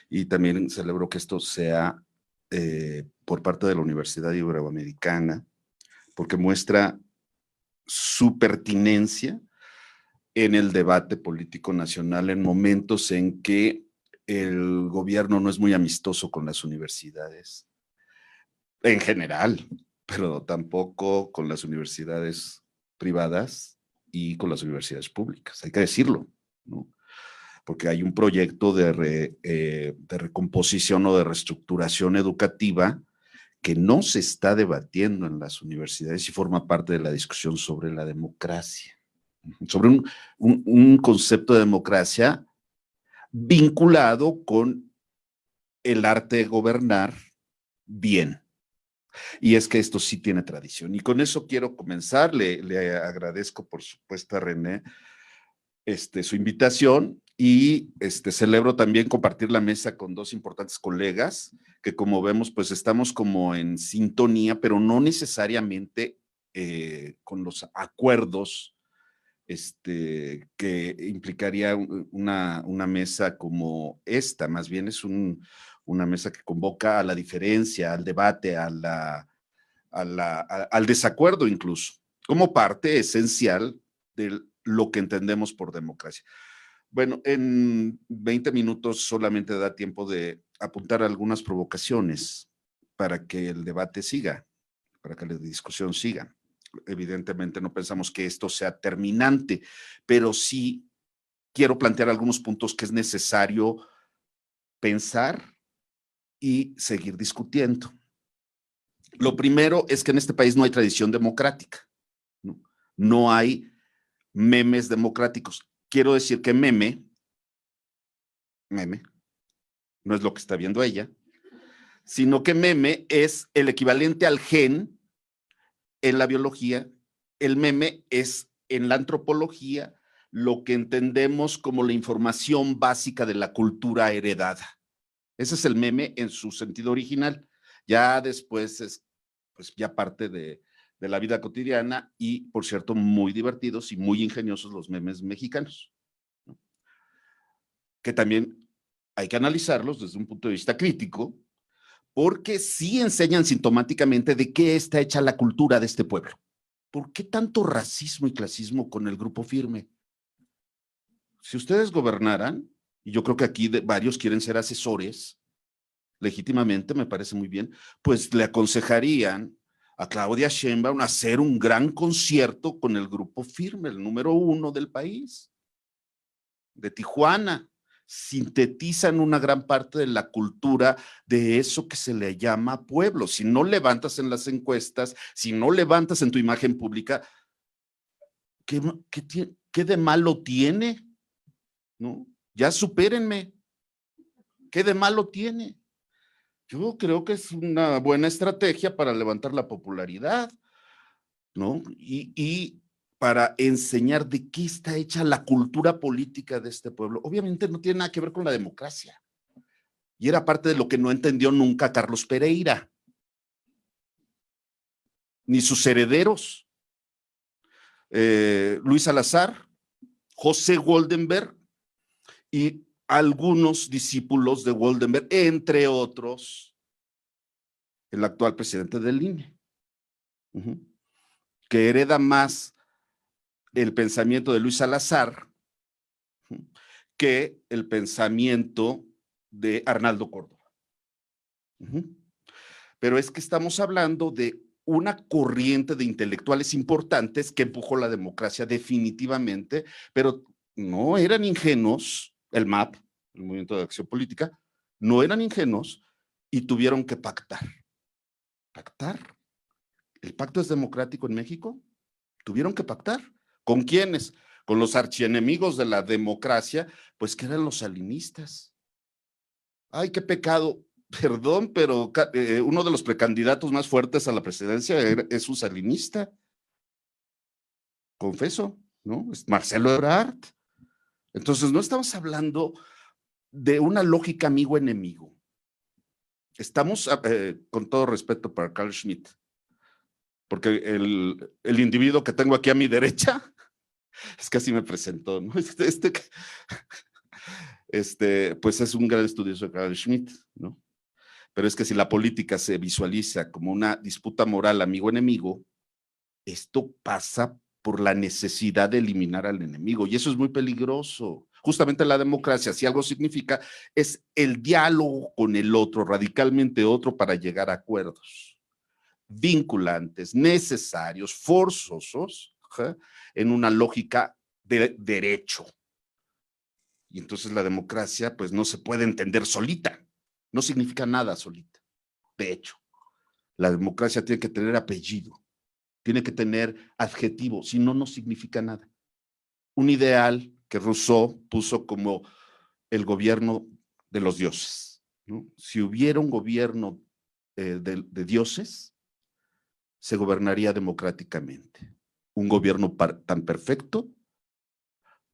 Y también celebro que esto sea por parte de la Universidad Iberoamericana, porque muestra su pertinencia en el debate político nacional en momentos en que el gobierno no es muy amistoso con las universidades en general, pero tampoco con las universidades privadas y con las universidades públicas, hay que decirlo, ¿no? Porque hay un proyecto de recomposición o de reestructuración educativa que no se está debatiendo en las universidades y forma parte de la discusión sobre la democracia, sobre un concepto de democracia vinculado con el arte de gobernar bien. Y es que esto sí tiene tradición. Y con eso quiero comenzar. Le agradezco, por supuesto, a René su invitación y celebro también compartir la mesa con dos importantes colegas que, como vemos, pues estamos como en sintonía, pero no necesariamente con los acuerdos que implicaría una mesa como esta. Más bien es una mesa que convoca a la diferencia, al debate, al desacuerdo incluso, como parte esencial de lo que entendemos por democracia. Bueno, en 20 minutos solamente da tiempo de apuntar algunas provocaciones para que el debate siga, para que la discusión siga. Evidentemente no pensamos que esto sea terminante, pero sí quiero plantear algunos puntos que es necesario pensar y seguir discutiendo. Lo primero es que en este país no hay tradición democrática, ¿no? No hay memes democráticos. Quiero decir que meme, no es lo que está viendo ella, sino que meme es el equivalente al gen en la biología. El meme es en la antropología lo que entendemos como la información básica de la cultura heredada. Ese es el meme en su sentido original. Ya después es pues ya parte de la vida cotidiana y, por cierto, muy divertidos y muy ingeniosos los memes mexicanos, ¿no? Que también hay que analizarlos desde un punto de vista crítico, porque sí enseñan sintomáticamente de qué está hecha la cultura de este pueblo. ¿Por qué tanto racismo y clasismo con el grupo firme? Si ustedes gobernaran, y yo creo que aquí varios quieren ser asesores, legítimamente, me parece muy bien, pues le aconsejarían a Claudia Sheinbaum hacer un gran concierto con el grupo firme, el número 1 del país, de Tijuana. Sintetizan una gran parte de la cultura de eso que se le llama pueblo. Si no levantas en las encuestas, si no levantas en tu imagen pública, ¿qué de malo tiene? ¿No? Ya supérenme. ¿Qué de malo tiene? Yo creo que es una buena estrategia para levantar la popularidad, ¿no? Y para enseñar de qué está hecha la cultura política de este pueblo. Obviamente no tiene nada que ver con la democracia. Y era parte de lo que no entendió nunca Carlos Pereira, ni sus herederos. Luis Salazar, José Goldenberg y algunos discípulos de Goldenberg, entre otros, el actual presidente del INE, que hereda más el pensamiento de Luis Salazar que el pensamiento de Arnaldo Córdoba. Pero es que estamos hablando de una corriente de intelectuales importantes que empujó la democracia definitivamente, pero no eran ingenuos, el MAP, el Movimiento de Acción Política, no eran ingenuos y tuvieron que pactar. ¿Pactar? ¿El pacto es democrático en México? Tuvieron que pactar. ¿Con quiénes? Con los archienemigos de la democracia, pues que eran los salinistas. Ay, qué pecado. Perdón, pero uno de los precandidatos más fuertes a la presidencia es un salinista. Confeso, ¿no? Es Marcelo Ebrard. Entonces, no estamos hablando de una lógica amigo-enemigo. Estamos, con todo respeto para Carl Schmitt, porque el individuo que tengo aquí a mi derecha, es que así me presentó, ¿no? Pues es un gran estudioso de Carl Schmitt, ¿no? Pero es que si la política se visualiza como una disputa moral amigo-enemigo, esto pasa por la necesidad de eliminar al enemigo, y eso es muy peligroso. Justamente la democracia, si algo significa, es el diálogo con el otro, radicalmente otro, para llegar a acuerdos vinculantes, necesarios, forzosos, en una lógica de derecho. Y entonces la democracia, pues, no se puede entender solita. No significa nada solita. De hecho, la democracia tiene que tener apellido, tiene que tener adjetivo, si no, no significa nada. Un ideal que Rousseau puso como el gobierno de los dioses, ¿no? Si hubiera un gobierno de dioses, se gobernaría democráticamente. Un gobierno tan perfecto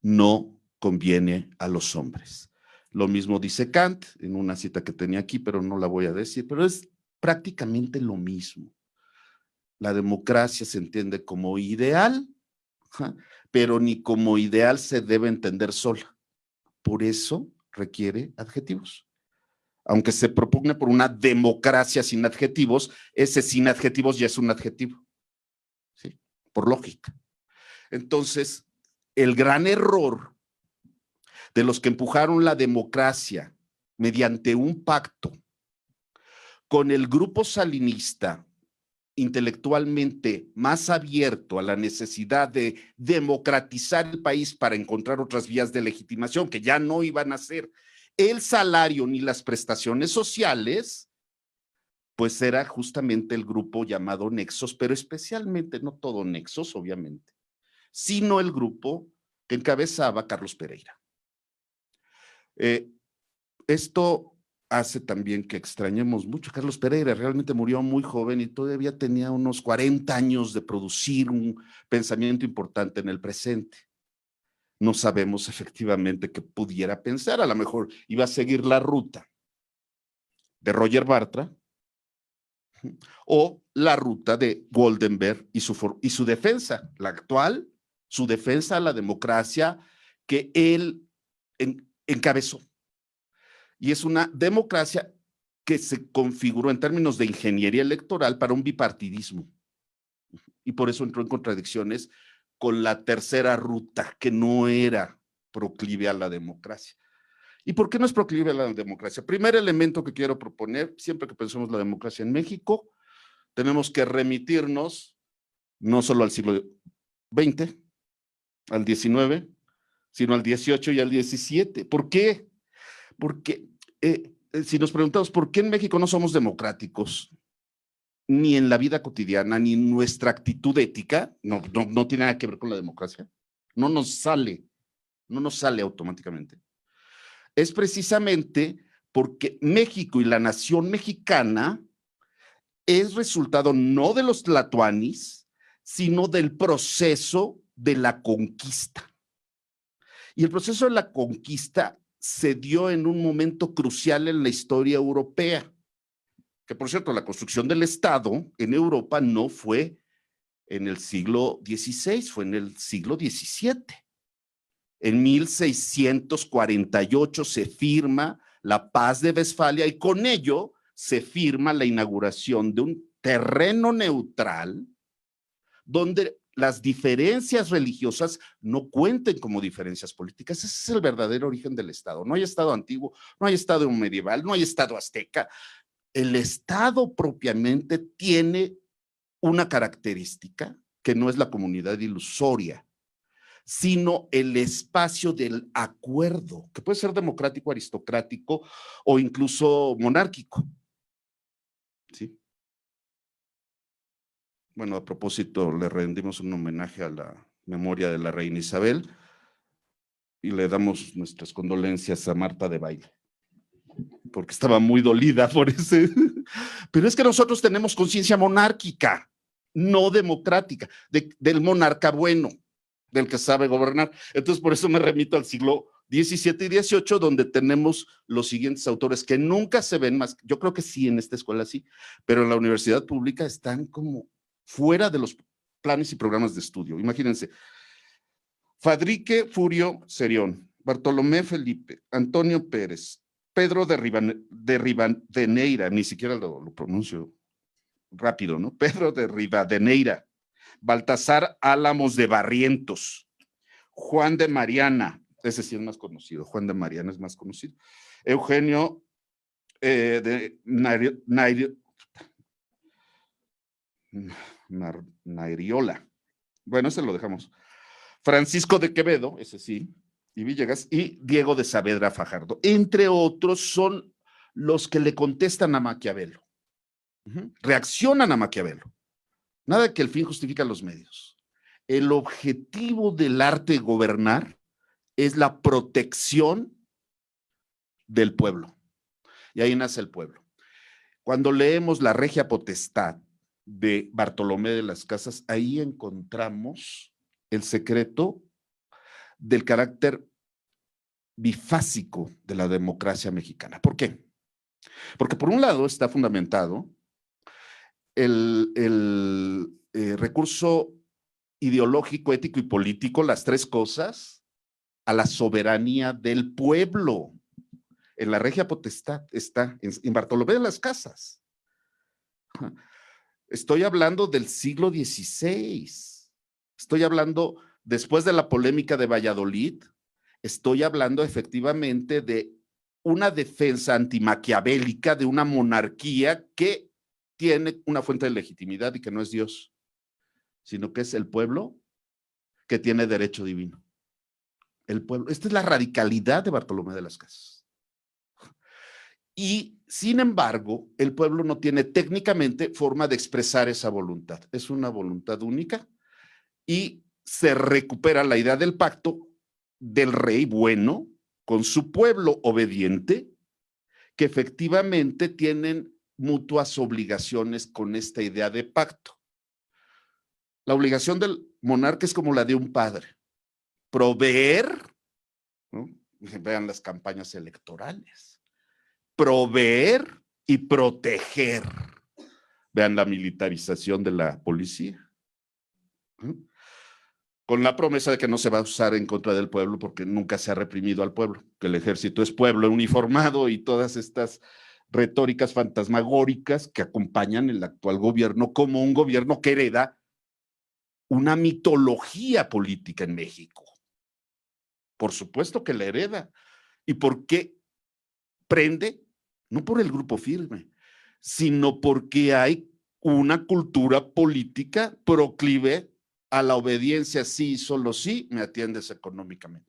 no conviene a los hombres. Lo mismo dice Kant en una cita que tenía aquí, pero no la voy a decir, pero es prácticamente lo mismo. La democracia se entiende como ideal, pero ni como ideal se debe entender sola. Por eso requiere adjetivos. Aunque se propugne por una democracia sin adjetivos, ese sin adjetivos ya es un adjetivo, ¿sí? Por lógica. Entonces, el gran error de los que empujaron la democracia mediante un pacto con el grupo salinista intelectualmente más abierto a la necesidad de democratizar el país para encontrar otras vías de legitimación que ya no iban a ser el salario ni las prestaciones sociales, pues era justamente el grupo llamado Nexos, pero especialmente, no todo Nexos, obviamente, sino el grupo que encabezaba Carlos Pereira. Esto hace también que extrañemos mucho a Carlos Pereira. Realmente murió muy joven y todavía tenía unos 40 años de producir un pensamiento importante en el presente. No sabemos efectivamente qué pudiera pensar. A lo mejor iba a seguir la ruta de Roger Bartra o la ruta de Goldenberg y su defensa, la actual, su defensa a la democracia que él encabezó. Y es una democracia que se configuró en términos de ingeniería electoral para un bipartidismo. Y por eso entró en contradicciones con la tercera ruta, que no era proclive a la democracia. ¿Y por qué no es proclive a la democracia? Primer elemento que quiero proponer, siempre que pensemos la democracia en México, tenemos que remitirnos no solo al siglo XX, al XIX, sino al XVIII y al XVII. ¿Por qué? Porque si nos preguntamos por qué en México no somos democráticos, ni en la vida cotidiana, ni en nuestra actitud ética, no tiene nada que ver con la democracia, no nos sale automáticamente. Es precisamente porque México y la nación mexicana es resultado no de los tlatoanis, sino del proceso de la conquista. Y el proceso de la conquista se dio en un momento crucial en la historia europea, que por cierto, la construcción del Estado en Europa no fue en el siglo XVI, fue en el siglo XVII. En 1648 se firma la Paz de Westfalia y con ello se firma la inauguración de un terreno neutral donde las diferencias religiosas no cuenten como diferencias políticas. Ese es el verdadero origen del Estado. No hay Estado antiguo, no hay Estado medieval, no hay Estado azteca. El Estado propiamente tiene una característica que no es la comunidad ilusoria, sino el espacio del acuerdo, que puede ser democrático, aristocrático o incluso monárquico. ¿Sí? Bueno, a propósito, le rendimos un homenaje a la memoria de la reina Isabel y le damos nuestras condolencias a Marta de Baile, porque estaba muy dolida por ese. Pero es que nosotros tenemos conciencia monárquica, no democrática, del monarca bueno, del que sabe gobernar. Entonces, por eso me remito al siglo XVII y XVIII, donde tenemos los siguientes autores que nunca se ven más. Yo creo que sí, en esta escuela sí, pero en la universidad pública están como fuera de los planes y programas de estudio. Imagínense, Fadrique Furio Serión, Bartolomé Felipe, Antonio Pérez, Pedro de Rivadeneira, ni siquiera lo pronuncio rápido, ¿no? Pedro de Rivadeneira, Baltasar Álamos de Barrientos, Juan de Mariana, ese sí es más conocido, Juan de Mariana es más conocido, Eugenio de Nairiola, bueno, ese lo dejamos, Francisco de Quevedo, ese sí, y Villegas, y Diego de Saavedra Fajardo, entre otros son los que le contestan a Maquiavelo, reaccionan a Maquiavelo. Nada que el fin justifica los medios. El objetivo del arte de gobernar es la protección del pueblo. Y ahí nace el pueblo. Cuando leemos La Regia Potestad de Bartolomé de las Casas, ahí encontramos el secreto del carácter bifásico de la democracia mexicana. ¿Por qué? Porque por un lado está fundamentado el recurso ideológico, ético y político, las tres cosas, a la soberanía del pueblo. En la Regia Potestad está en Bartolomé de las Casas. Estoy hablando del siglo XVI. Estoy hablando, después de la polémica de Valladolid, estoy hablando efectivamente de una defensa antimaquiavélica de una monarquía que tiene una fuente de legitimidad y que no es Dios, sino que es el pueblo que tiene derecho divino. El pueblo. Esta es la radicalidad de Bartolomé de las Casas. Y, sin embargo, el pueblo no tiene técnicamente forma de expresar esa voluntad. Es una voluntad única y se recupera la idea del pacto del rey bueno con su pueblo obediente, que efectivamente tienen mutuas obligaciones con esta idea de pacto. La obligación del monarca es como la de un padre, proveer, ¿no? Vean las campañas electorales, proveer y proteger. Vean la militarización de la policía, ¿no? Con la promesa de que no se va a usar en contra del pueblo porque nunca se ha reprimido al pueblo, que el ejército es pueblo uniformado y todas estas retóricas fantasmagóricas que acompañan el actual gobierno como un gobierno que hereda una mitología política en México. Por supuesto que la hereda. ¿Y por qué prende? No por el grupo firme, sino porque hay una cultura política proclive a la obediencia, sí, solo sí, me atiendes económicamente.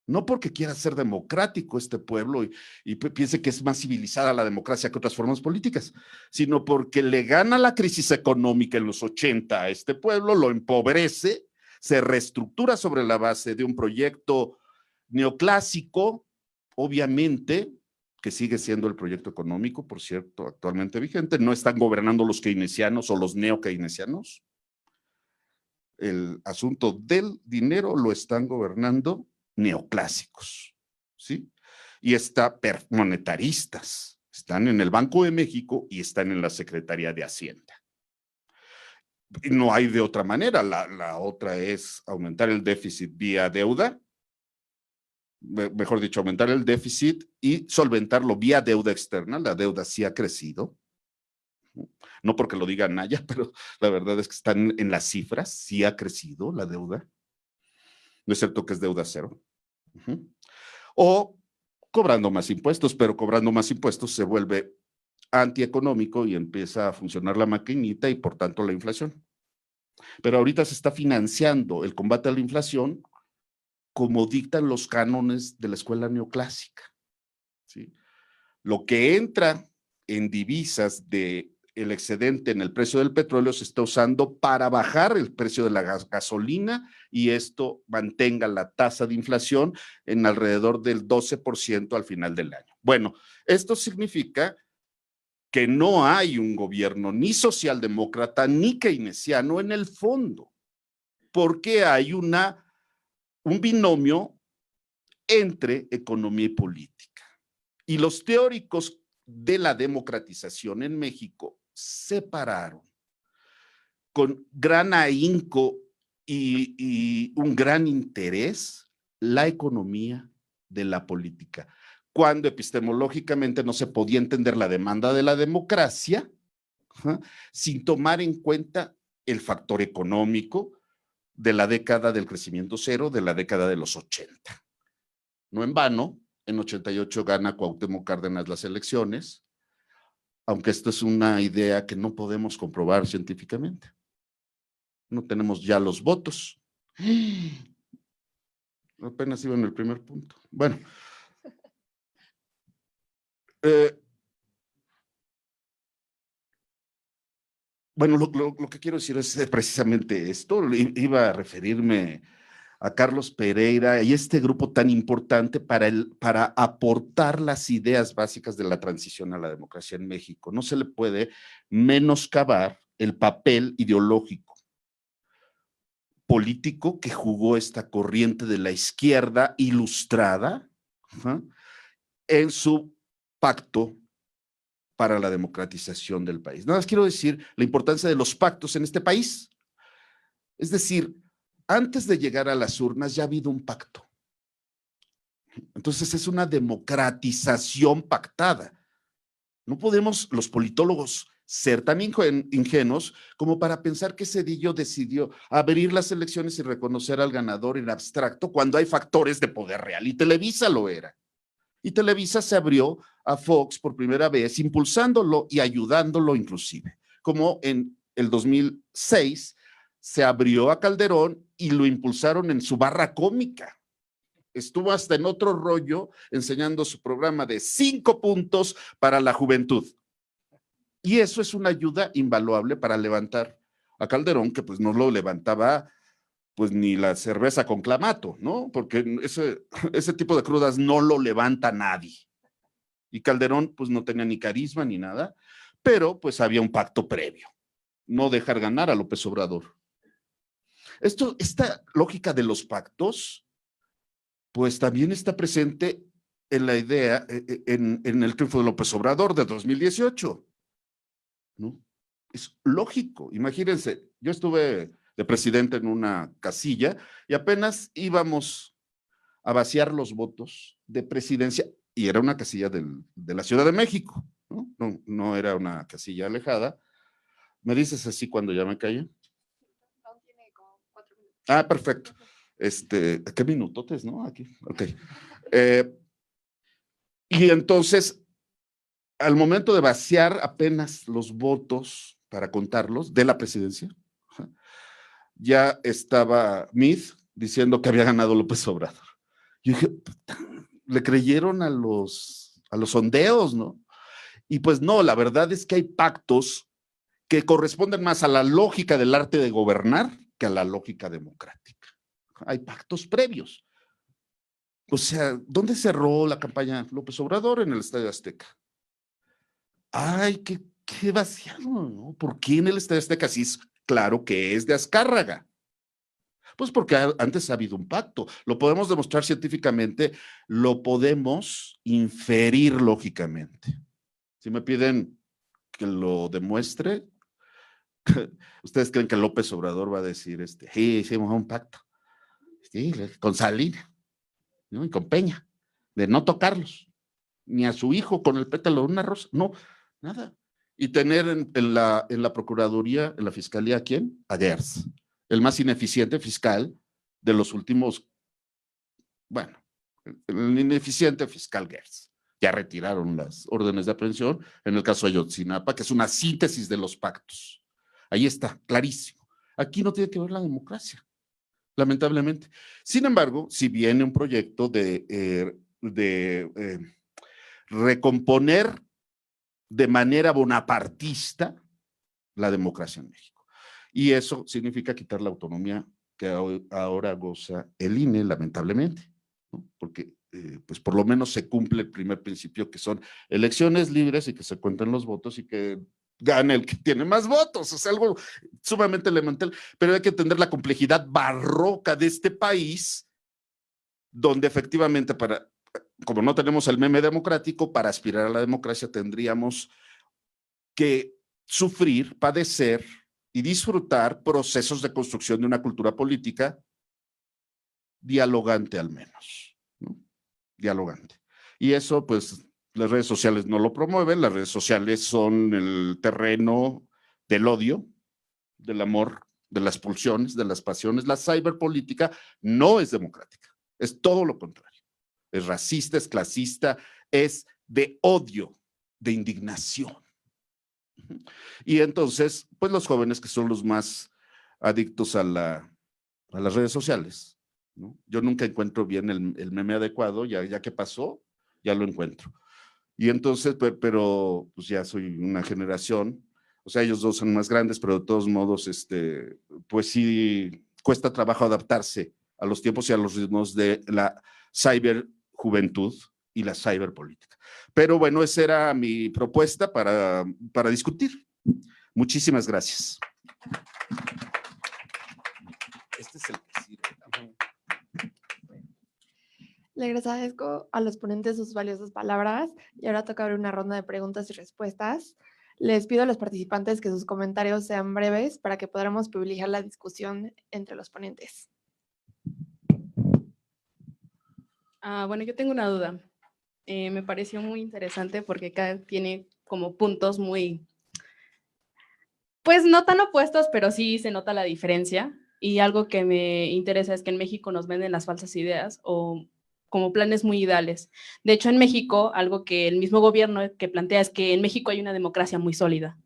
No porque quiera ser democrático este pueblo y piense que es más civilizada la democracia que otras formas políticas, sino porque le gana la crisis económica en los 80 a este pueblo, lo empobrece, se reestructura sobre la base de un proyecto neoclásico, obviamente, que sigue siendo el proyecto económico, por cierto, actualmente vigente. No están gobernando los keynesianos o los neokeynesianos. El asunto del dinero lo están gobernando neoclásicos, ¿sí? Y está monetaristas, están en el Banco de México y están en la Secretaría de Hacienda. Y no hay de otra manera. La otra es aumentar el déficit vía deuda, mejor dicho, aumentar el déficit y solventarlo vía deuda externa. La deuda sí ha crecido, no porque lo diga Naya, pero la verdad es que están en las cifras, sí ha crecido la deuda. No es cierto que es deuda cero. O cobrando más impuestos, pero cobrando más impuestos se vuelve antieconómico y empieza a funcionar la maquinita y por tanto la inflación. Pero ahorita se está financiando el combate a la inflación como dictan los cánones de la escuela neoclásica, ¿sí? Lo que entra en divisas del excedente en el precio del petróleo se está usando para bajar el precio de la gasolina y esto mantenga la tasa de inflación en alrededor del 12% al final del año. Bueno, esto significa que no hay un gobierno ni socialdemócrata ni keynesiano en el fondo, porque hay un binomio entre economía y política. Y los teóricos de la democratización en México separaron con gran ahínco y un gran interés la economía de la política. Cuando epistemológicamente no se podía entender la demanda de la democracia, sin tomar en cuenta el factor económico de la década del crecimiento cero, de la década de los 80. No en vano, en 88 gana Cuauhtémoc Cárdenas las elecciones, aunque esto es una idea que no podemos comprobar científicamente. No tenemos ya los votos. Apenas iba en el primer punto. Bueno. Bueno, lo que quiero decir es precisamente esto. Iba a referirme a Carlos Pereira y este grupo tan importante para aportar las ideas básicas de la transición a la democracia en México. No se le puede menoscabar el papel ideológico, político que jugó esta corriente de la izquierda ilustrada en su pacto para la democratización del país. Nada más quiero decir la importancia de los pactos en este país. Es decir, antes de llegar a las urnas ya ha habido un pacto. Entonces es una democratización pactada. No podemos los politólogos ser tan ingenuos como para pensar que Zedillo decidió abrir las elecciones y reconocer al ganador en abstracto cuando hay factores de poder real, y Televisa lo era. Y Televisa se abrió a Fox por primera vez, impulsándolo y ayudándolo inclusive, como en el 2006 se abrió a Calderón y lo impulsaron en su barra cómica. Estuvo hasta en otro rollo enseñando su programa de 5 puntos para la juventud. Y eso es una ayuda invaluable para levantar a Calderón, que pues no lo levantaba pues ni la cerveza con clamato, ¿no? Porque ese tipo de crudas no lo levanta nadie. Y Calderón pues no tenía ni carisma ni nada, pero pues había un pacto previo, no dejar ganar a López Obrador. Esta lógica de los pactos pues también está presente en la idea, en el triunfo de López Obrador de 2018, ¿no? Es lógico, imagínense, yo estuve de presidente en una casilla y apenas íbamos a vaciar los votos de presidencia y era una casilla de la Ciudad de México, ¿no? No era una casilla alejada. ¿Me dices así cuando ya me calle? Ah, perfecto. ¿Qué minutotes, no? Aquí, ok. Y entonces, al momento de vaciar apenas los votos para contarlos de la presidencia, ya estaba Meade diciendo que había ganado López Obrador. Yo dije, le creyeron a los sondeos, ¿no? Y pues no, la verdad es que hay pactos que corresponden más a la lógica del arte de gobernar que a la lógica democrática. Hay pactos previos. O sea, ¿dónde cerró la campaña López Obrador? En el Estadio Azteca. Ay, qué vaciado, ¿no? ¿Por qué en el Estadio Azteca? Sí, es claro que es de Azcárraga. Pues porque antes ha habido un pacto. Lo podemos demostrar científicamente, lo podemos inferir lógicamente. Si me piden que lo demuestre, ¿Ustedes creen que López Obrador va a decir, sí, hicimos un pacto, sí, con Salinas, ¿no? Y con Peña, de no tocarlos, ni a su hijo con el pétalo de una rosa, no, nada. Y tener en la Procuraduría, en la Fiscalía, ¿a quién? A Gers, el más ineficiente fiscal de los últimos, bueno, el ineficiente fiscal Gers. Ya retiraron las órdenes de aprehensión en el caso de Ayotzinapa, que es una síntesis de los pactos. Ahí está, clarísimo. Aquí no tiene que ver la democracia, lamentablemente. Sin embargo, si viene un proyecto de recomponer de manera bonapartista la democracia en México. Y eso significa quitar la autonomía que ahora goza el INE, lamentablemente, ¿no? Porque pues por lo menos se cumple el primer principio, que son elecciones libres y que se cuenten los votos y que gane el que tiene más votos. Es algo sumamente elemental, pero hay que entender la complejidad barroca de este país, donde efectivamente como no tenemos el meme democrático, para aspirar a la democracia tendríamos que sufrir, padecer y disfrutar procesos de construcción de una cultura política dialogante al menos, ¿no? Dialogante. Y eso, pues, las redes sociales no lo promueven, las redes sociales son el terreno del odio, del amor, de las pulsiones, de las pasiones. La ciberpolítica no es democrática, es todo lo contrario. Es racista, es clasista, es de odio, de indignación. Y entonces, pues los jóvenes que son los más adictos a las redes sociales, ¿no? Yo nunca encuentro bien el meme adecuado, ya que pasó, ya lo encuentro. Y entonces, pero pues ya soy una generación, o sea, ellos dos son más grandes, pero de todos modos, pues sí, cuesta trabajo adaptarse a los tiempos y a los ritmos de la ciberjuventud y la ciberpolítica. Pero bueno, esa era mi propuesta para discutir. Muchísimas gracias. Este es el que sirve. Le agradezco a los ponentes sus valiosas palabras y ahora toca abrir una ronda de preguntas y respuestas. Les pido a los participantes que sus comentarios sean breves para que podamos privilegiar la discusión entre los ponentes. Bueno, yo tengo una duda. Me pareció muy interesante porque cada tiene como puntos muy, pues no tan opuestos, pero sí se nota la diferencia. Y algo que me interesa es que en México nos venden las falsas ideas o como planes muy ideales. De hecho, en México, algo que el mismo gobierno que plantea es que en México hay una democracia muy sólida,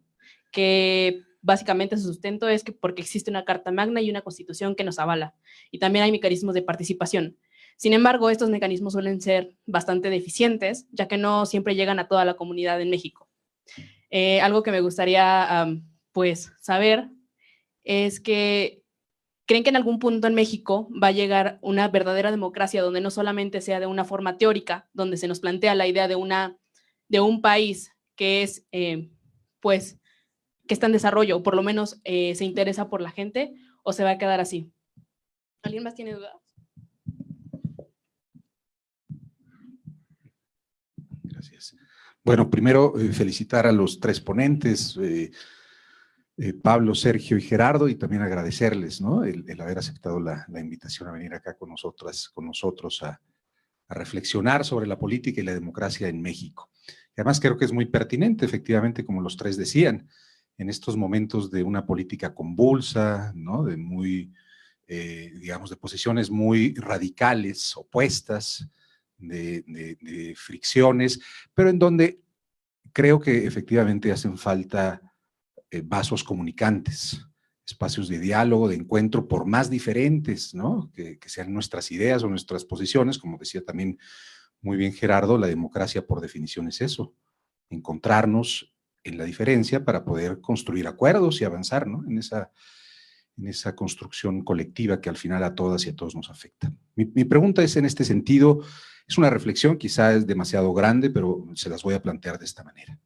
que básicamente su sustento es que porque existe una Carta Magna y una Constitución que nos avala, y también hay mecanismos de participación. Sin embargo, estos mecanismos suelen ser bastante deficientes, ya que no siempre llegan a toda la comunidad en México. Algo que me gustaría pues saber es que ¿creen que en algún punto en México va a llegar una verdadera democracia donde no solamente sea de una forma teórica, donde se nos plantea la idea de un país que es, pues, que está en desarrollo, o por lo menos se interesa por la gente, o se va a quedar así? ¿Alguien más tiene dudas? Gracias. Bueno, primero felicitar a los tres ponentes, Pablo, Sergio y Gerardo, y también agradecerles, ¿no? el haber aceptado la invitación a venir acá con nosotros a reflexionar sobre la política y la democracia en México. Y además creo que es muy pertinente, efectivamente, como los tres decían, en estos momentos de una política convulsa, ¿no? De muy, digamos, de posiciones muy radicales, opuestas, de fricciones, pero en donde creo que efectivamente hacen falta vasos comunicantes, espacios de diálogo, de encuentro, por más diferentes, ¿no? Que sean nuestras ideas o nuestras posiciones, como decía también muy bien Gerardo, la democracia por definición es eso, encontrarnos en la diferencia para poder construir acuerdos y avanzar, ¿no? En esa construcción colectiva que al final a todas y a todos nos afecta. Mi pregunta es en este sentido, es una reflexión, quizá es demasiado grande, pero se las voy a plantear de esta manera.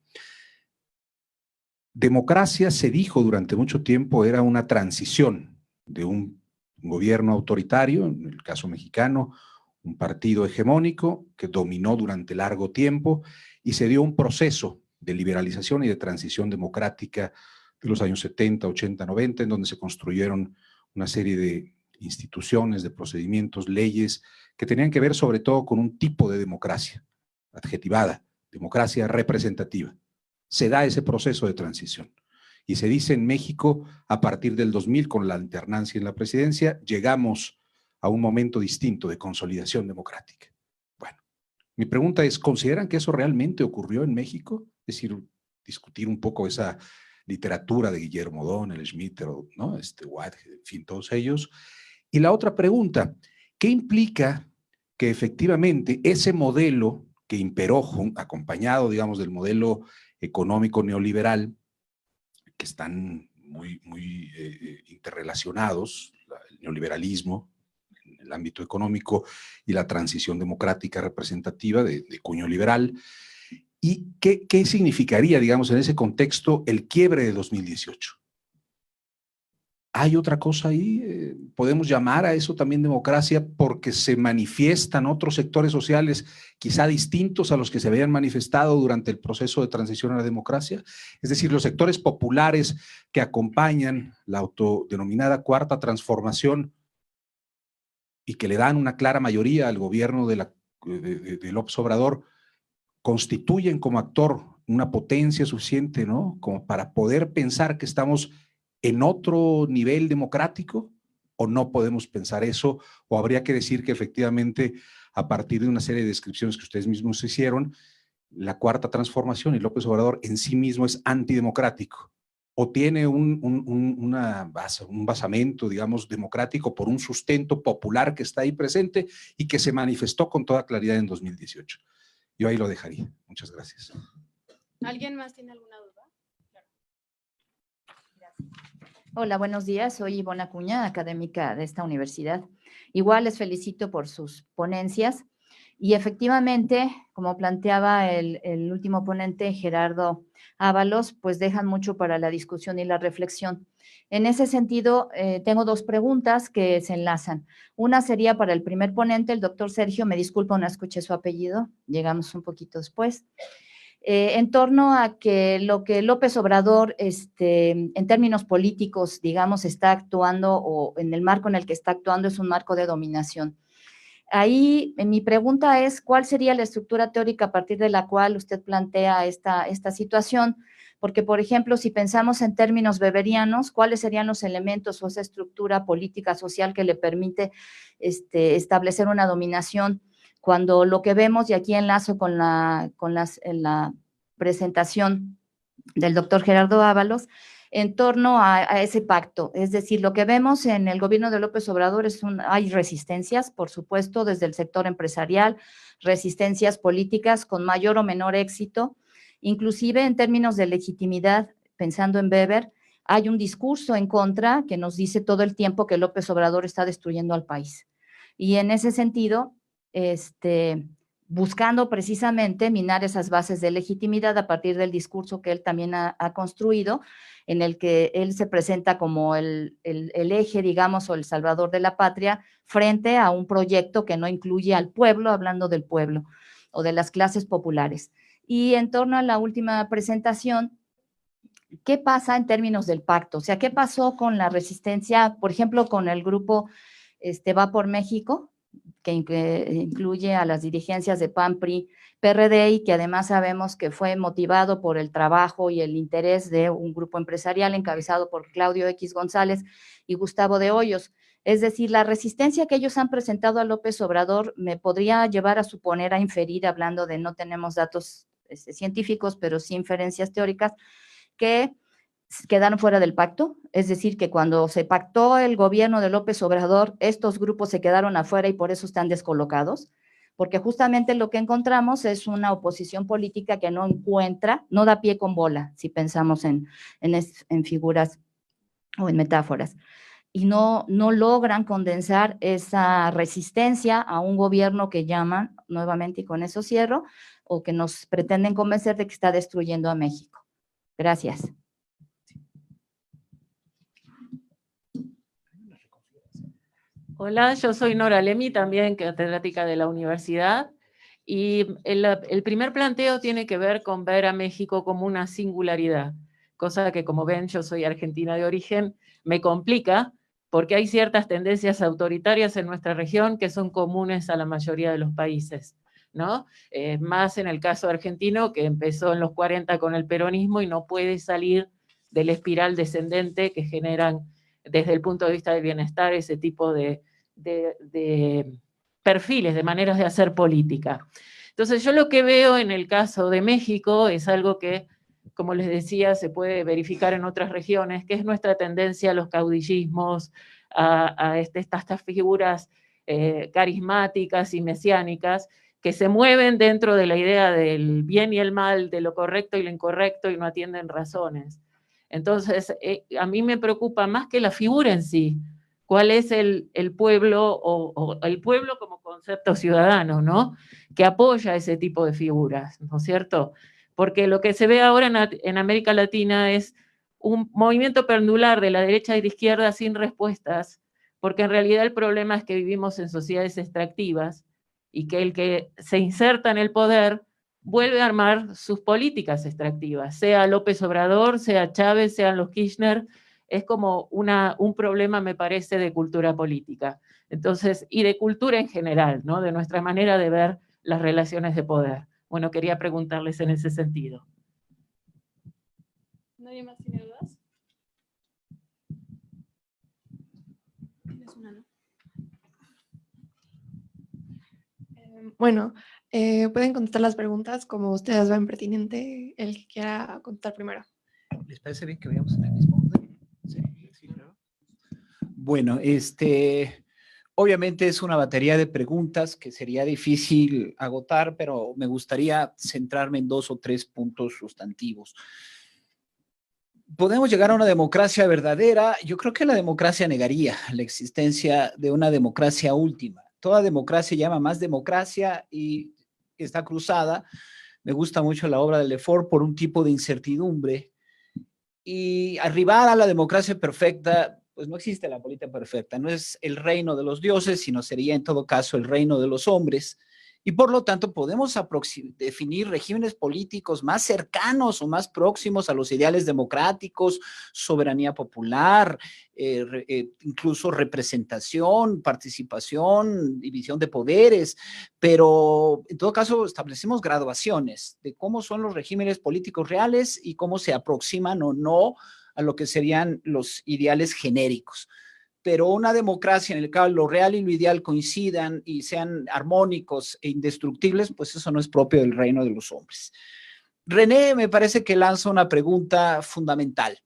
Democracia, se dijo durante mucho tiempo, era una transición de un gobierno autoritario, en el caso mexicano, un partido hegemónico que dominó durante largo tiempo y se dio un proceso de liberalización y de transición democrática de los años 70, 80, 90, en donde se construyeron una serie de instituciones, de procedimientos, leyes, que tenían que ver sobre todo con un tipo de democracia, adjetivada, democracia representativa. Se da ese proceso de transición. Y se dice en México, a partir del 2000, con la alternancia en la presidencia, llegamos a un momento distinto de consolidación democrática. Bueno, mi pregunta es, ¿consideran que eso realmente ocurrió en México? Es decir, discutir un poco esa literatura de Guillermo O'Donnell, Schmitt, ¿no? Whitehead, en fin, todos ellos. Y la otra pregunta, ¿qué implica que efectivamente ese modelo que imperó, acompañado, digamos, del modelo económico neoliberal, que están muy interrelacionados, el neoliberalismo en el ámbito económico y la transición democrática representativa de cuño liberal? ¿Y qué significaría, digamos, en ese contexto el quiebre de 2018? ¿Hay otra cosa ahí? ¿Podemos llamar a eso también democracia porque se manifiestan otros sectores sociales quizá distintos a los que se habían manifestado durante el proceso de transición a la democracia? Es decir, los sectores populares que acompañan la autodenominada Cuarta Transformación y que le dan una clara mayoría al gobierno de López Obrador, constituyen como actor una potencia suficiente, ¿no?, como para poder pensar que estamos en otro nivel democrático, o no podemos pensar eso, o habría que decir que efectivamente, a partir de una serie de descripciones que ustedes mismos hicieron, la Cuarta Transformación y López Obrador en sí mismo es antidemocrático, o tiene un basamento, digamos, democrático por un sustento popular que está ahí presente y que se manifestó con toda claridad en 2018. Yo ahí lo dejaría. Muchas gracias. ¿Alguien más tiene alguna duda? Hola, buenos días. Soy Ivonne Acuña, académica de esta universidad. Igual les felicito por sus ponencias. Y efectivamente, como planteaba el último ponente, Gerardo Ábalos, pues dejan mucho para la discusión y la reflexión. En ese sentido, tengo dos preguntas que se enlazan. Una sería para el primer ponente, el doctor Sergio, me disculpo, no escuché su apellido, llegamos un poquito después. En torno a que lo que López Obrador, en términos políticos, digamos, está actuando, o en el marco en el que está actuando, es un marco de dominación. Ahí mi pregunta es, ¿cuál sería la estructura teórica a partir de la cual usted plantea esta situación? Porque, por ejemplo, si pensamos en términos weberianos, ¿cuáles serían los elementos o esa estructura política social que le permite establecer una dominación? Cuando lo que vemos, y aquí enlazo con la presentación del doctor Gerardo Ábalos, en torno a ese pacto, es decir, lo que vemos en el gobierno de López Obrador hay resistencias, por supuesto, desde el sector empresarial, resistencias políticas con mayor o menor éxito, inclusive en términos de legitimidad, pensando en Weber, hay un discurso en contra que nos dice todo el tiempo que López Obrador está destruyendo al país. Y en ese sentido, buscando precisamente minar esas bases de legitimidad a partir del discurso que él también ha construido, en el que él se presenta como el eje, digamos, o el salvador de la patria, frente a un proyecto que no incluye al pueblo, hablando del pueblo o de las clases populares. Y en torno a la última presentación, ¿qué pasa en términos del pacto? O sea, ¿qué pasó con la resistencia, por ejemplo, con el grupo Va por México, que incluye a las dirigencias de PAN, PRI, PRD, y que además sabemos que fue motivado por el trabajo y el interés de un grupo empresarial encabezado por Claudio X González y Gustavo de Hoyos? Es decir, la resistencia que ellos han presentado a López Obrador me podría llevar a suponer, a inferir, hablando de no tenemos datos científicos, pero sí inferencias teóricas, que quedaron fuera del pacto, es decir, que cuando se pactó el gobierno de López Obrador, estos grupos se quedaron afuera y por eso están descolocados, porque justamente lo que encontramos es una oposición política que no da pie con bola, si pensamos en figuras o en metáforas, y no logran condensar esa resistencia a un gobierno que llaman, nuevamente, y con eso cierro, o que nos pretenden convencer de que está destruyendo a México. Gracias. Hola, yo soy Nora Lemi, también catedrática de la universidad, y el primer planteo tiene que ver con ver a México como una singularidad, cosa que, como ven, yo soy argentina de origen, me complica porque hay ciertas tendencias autoritarias en nuestra región que son comunes a la mayoría de los países, ¿no? Más en el caso argentino, que empezó en los 40 con el peronismo y no puede salir de la espiral descendente que generan desde el punto de vista del bienestar ese tipo de perfiles, de maneras de hacer política. Entonces yo lo que veo en el caso de México es algo que, como les decía, se puede verificar en otras regiones, que es nuestra tendencia a los caudillismos, a estas figuras carismáticas y mesiánicas, que se mueven dentro de la idea del bien y el mal, de lo correcto y lo incorrecto, y no atienden razones. Entonces, a mí me preocupa más que la figura en sí, cuál es el pueblo, o el pueblo como concepto ciudadano, ¿no? Que apoya ese tipo de figuras, ¿no es cierto? Porque lo que se ve ahora en América Latina es un movimiento pendular de la derecha y de izquierda sin respuestas, porque en realidad el problema es que vivimos en sociedades extractivas y que el que se inserta en el poder vuelve a armar sus políticas extractivas, sea López Obrador, sea Chávez, sean los Kirchner. Es como un problema, me parece, de cultura política. Entonces, y de cultura en general, ¿no? De nuestra manera de ver las relaciones de poder. Bueno, quería preguntarles en ese sentido. ¿Nadie más tiene dudas? ¿Tienes una, no? Bueno, pueden contestar las preguntas como ustedes ven pertinente, el que quiera contestar primero. ¿Les parece bien que vayamos en el mismo orden? Sí, claro. Bueno, obviamente es una batería de preguntas que sería difícil agotar, pero me gustaría centrarme en 2 o 3 puntos sustantivos. ¿Podemos llegar a una democracia verdadera? Yo creo que la democracia negaría la existencia de una democracia última. Toda democracia llama más democracia y está cruzada. Me gusta mucho la obra de Lefort por un tipo de incertidumbre. Y arribar a la democracia perfecta, pues no existe la política perfecta. No es el reino de los dioses, sino sería en todo caso el reino de los hombres. Y por lo tanto podemos definir regímenes políticos más cercanos o más próximos a los ideales democráticos, soberanía popular, incluso representación, participación, división de poderes, pero en todo caso establecemos graduaciones de cómo son los regímenes políticos reales y cómo se aproximan o no a lo que serían los ideales genéricos. Pero una democracia en el que lo real y lo ideal coincidan y sean armónicos e indestructibles, pues eso no es propio del reino de los hombres. René me parece que lanza una pregunta fundamental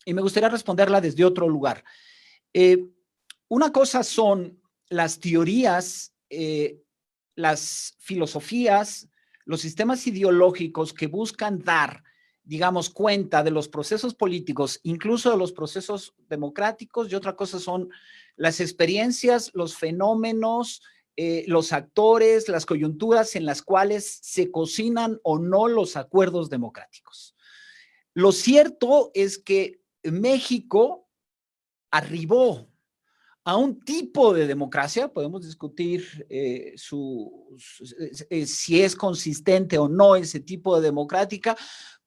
y me gustaría responderla desde otro lugar. Una cosa son las teorías, las filosofías, los sistemas ideológicos que buscan dar, digamos, cuenta de los procesos políticos, incluso de los procesos democráticos, y otra cosa son las experiencias, los fenómenos, los actores, las coyunturas en las cuales se cocinan o no los acuerdos democráticos. Lo cierto es que México arribó a un tipo de democracia, podemos discutir si es consistente o no ese tipo de democrática,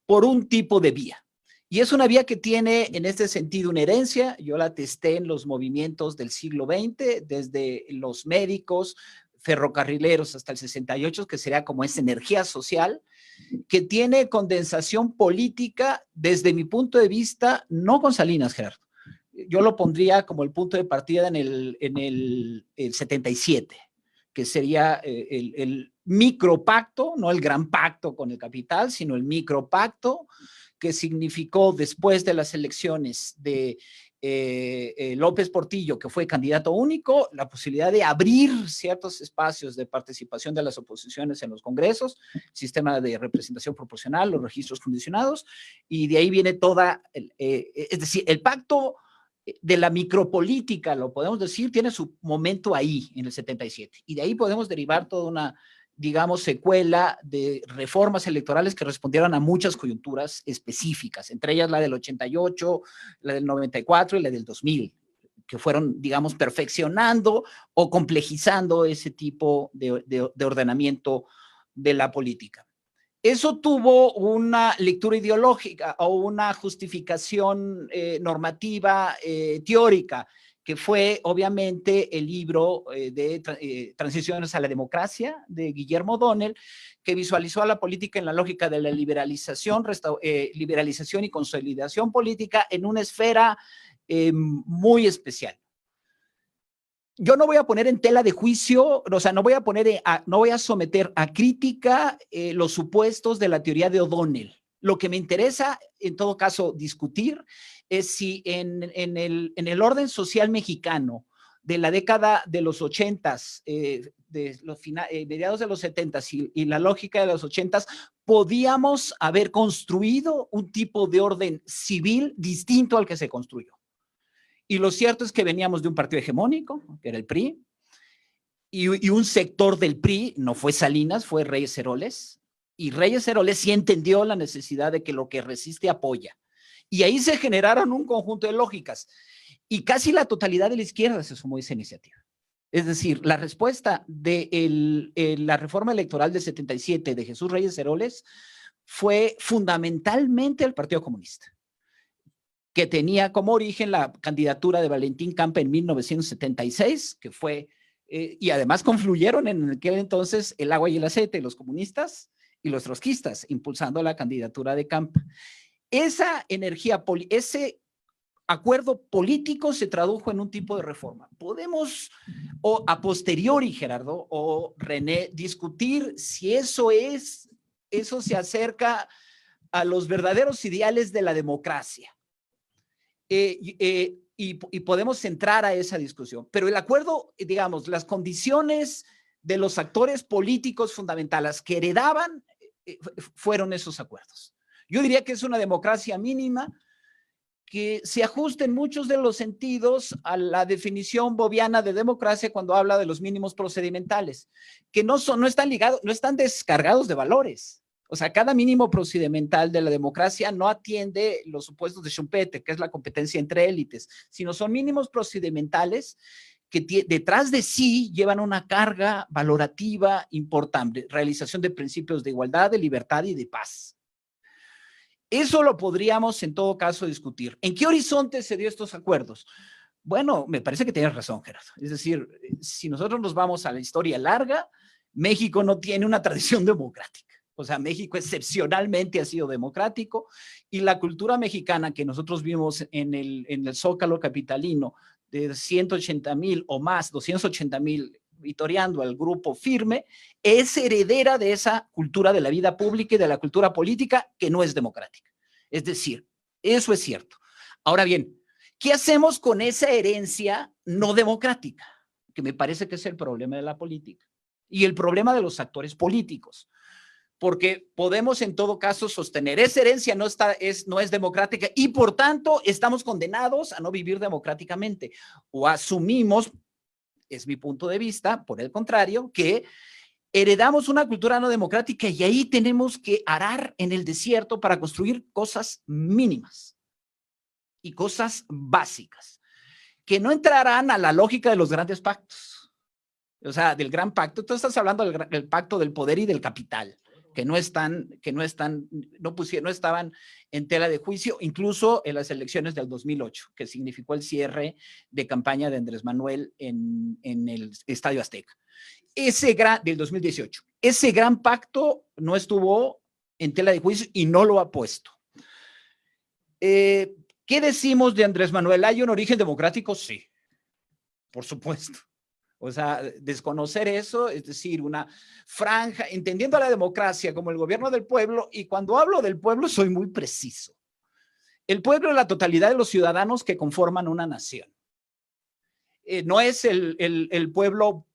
por un tipo de vía. Y es una vía que tiene en este sentido una herencia. Yo la testé en los movimientos del siglo XX, desde los médicos, ferrocarrileros hasta el 68, que sería como esa energía social, que tiene condensación política desde mi punto de vista, no con Salinas, Gerardo. Yo lo pondría como el punto de partida en el 77, que sería el micropacto, no el gran pacto con el capital, sino el micropacto que significó después de las elecciones de López Portillo, que fue candidato único, la posibilidad de abrir ciertos espacios de participación de las oposiciones en los congresos, sistema de representación proporcional, los registros condicionados, y de ahí viene toda, es decir, el pacto de la micropolítica, lo podemos decir, tiene su momento ahí, en el 77. Y de ahí podemos derivar toda una, digamos, secuela de reformas electorales que respondieron a muchas coyunturas específicas, entre ellas la del 88, la del 94 y la del 2000, que fueron, digamos, perfeccionando o complejizando ese tipo de ordenamiento de la política. Eso tuvo una lectura ideológica o una justificación normativa teórica, que fue obviamente el libro de Transiciones a la Democracia de Guillermo O'Donnell, que visualizó a la política en la lógica de la liberalización y consolidación política en una esfera muy especial. Yo no voy a poner en tela de juicio, o sea, no voy a someter a crítica los supuestos de la teoría de O'Donnell. Lo que me interesa, en todo caso, discutir es si en el orden social mexicano de la década de los 80s, mediados de los 70s y la lógica de los 80s, podíamos haber construido un tipo de orden civil distinto al que se construyó. Y lo cierto es que veníamos de un partido hegemónico, que era el PRI, y un sector del PRI, no fue Salinas, fue Reyes Heroles, y Reyes Heroles sí entendió la necesidad de que lo que resiste apoya. Y ahí se generaron un conjunto de lógicas, y casi la totalidad de la izquierda se sumó a esa iniciativa. Es decir, la respuesta de la reforma electoral de 77 de Jesús Reyes Heroles fue fundamentalmente el Partido Comunista, que tenía como origen la candidatura de Valentín Campa en 1976, que fue, y además confluyeron en aquel entonces el agua y el aceite, los comunistas y los trotskistas, impulsando la candidatura de Campa. Esa energía, ese acuerdo político se tradujo en un tipo de reforma. Podemos, o a posteriori, Gerardo o René, discutir si eso se acerca a los verdaderos ideales de la democracia. Y podemos entrar a esa discusión. Pero el acuerdo, digamos, las condiciones de los actores políticos fundamentales que heredaban fueron esos acuerdos. Yo diría que es una democracia mínima que se ajusta en muchos de los sentidos a la definición boviana de democracia cuando habla de los mínimos procedimentales, que no están ligados, no están descargados de valores. O sea, cada mínimo procedimental de la democracia no atiende los supuestos de Schumpeter, que es la competencia entre élites, sino son mínimos procedimentales que detrás de sí llevan una carga valorativa importante, realización de principios de igualdad, de libertad y de paz. Eso lo podríamos en todo caso discutir. ¿En qué horizonte se dio estos acuerdos? Bueno, me parece que tienes razón, Gerardo. Es decir, si nosotros nos vamos a la historia larga, México no tiene una tradición democrática. O sea, México excepcionalmente ha sido democrático y la cultura mexicana que nosotros vimos en el Zócalo capitalino de 180,000 o más, 280,000, vitoreando al grupo firme, es heredera de esa cultura de la vida pública y de la cultura política que no es democrática. Es decir, eso es cierto. Ahora bien, ¿qué hacemos con esa herencia no democrática? Que me parece que es el problema de la política y el problema de los actores políticos. Porque podemos en todo caso sostener esa herencia no es democrática y por tanto estamos condenados a no vivir democráticamente, o asumimos, es mi punto de vista, por el contrario, que heredamos una cultura no democrática y ahí tenemos que arar en el desierto para construir cosas mínimas y cosas básicas que no entrarán a la lógica de los grandes pactos, o sea, del gran pacto. Tú estás hablando del pacto del poder y del capital, que no estaban en tela de juicio, incluso en las elecciones del 2008, que significó el cierre de campaña de Andrés Manuel en el Estadio Azteca. Del 2018. Ese gran pacto no estuvo en tela de juicio y no lo ha puesto. ¿Qué decimos de Andrés Manuel? ¿Hay un origen democrático? Sí, por supuesto. O sea, desconocer eso, es decir, una franja, entendiendo a la democracia como el gobierno del pueblo, y cuando hablo del pueblo soy muy preciso. El pueblo es la totalidad de los ciudadanos que conforman una nación. No es el pueblo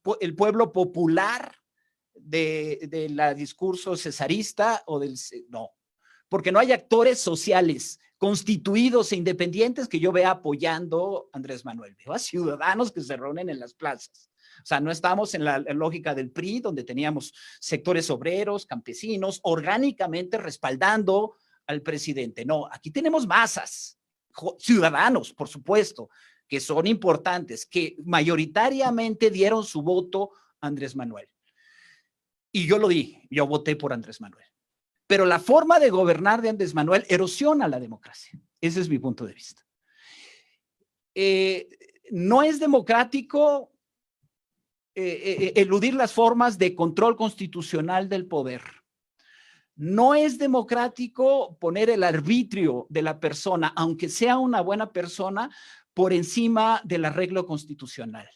popular del discurso cesarista no, porque no hay actores sociales constituidos e independientes que yo vea apoyando a Andrés Manuel. Veo a ciudadanos que se reúnen en las plazas. O sea, no estamos en la lógica del PRI, donde teníamos sectores obreros, campesinos, orgánicamente respaldando al presidente. No, aquí tenemos masas, ciudadanos, por supuesto, que son importantes, que mayoritariamente dieron su voto a Andrés Manuel. Y yo lo di, yo voté por Andrés Manuel. Pero la forma de gobernar de Andrés Manuel erosiona la democracia. Ese es mi punto de vista. No es democrático eludir las formas de control constitucional del poder. No es democrático poner el arbitrio de la persona, aunque sea una buena persona, por encima del arreglo constitucional.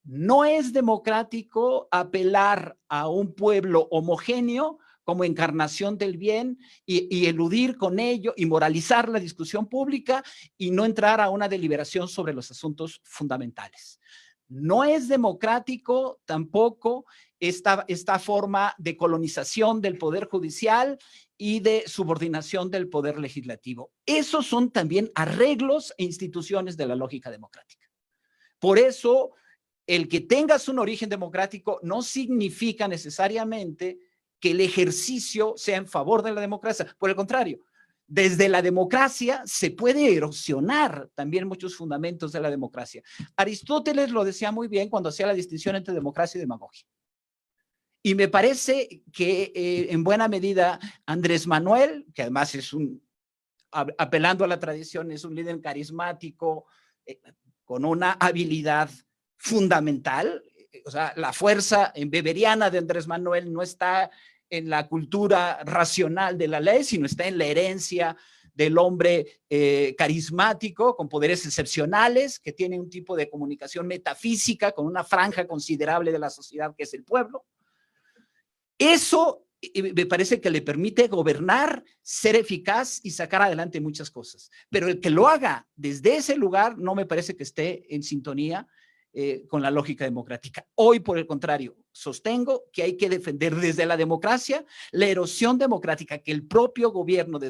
No es democrático apelar a un pueblo homogéneo como encarnación del bien y eludir con ello y moralizar la discusión pública y no entrar a una deliberación sobre los asuntos fundamentales. No es democrático tampoco esta forma de colonización del poder judicial y de subordinación del poder legislativo. Esos son también arreglos e instituciones de la lógica democrática. Por eso, el que tengas un origen democrático no significa necesariamente que el ejercicio sea en favor de la democracia. Por el contrario, desde la democracia se puede erosionar también muchos fundamentos de la democracia. Aristóteles lo decía muy bien cuando hacía la distinción entre democracia y demagogia. Y me parece que en buena medida Andrés Manuel, que además es apelando a la tradición, es un líder carismático, con una habilidad fundamental. O sea, la fuerza weberiana de Andrés Manuel no está en la cultura racional de la ley, sino está en la herencia del hombre carismático, con poderes excepcionales, que tiene un tipo de comunicación metafísica con una franja considerable de la sociedad que es el pueblo. Eso me parece que le permite gobernar, ser eficaz y sacar adelante muchas cosas. Pero el que lo haga desde ese lugar no me parece que esté en sintonía con la lógica democrática. Hoy, por el contrario, sostengo que hay que defender desde la democracia la erosión democrática que el propio gobierno de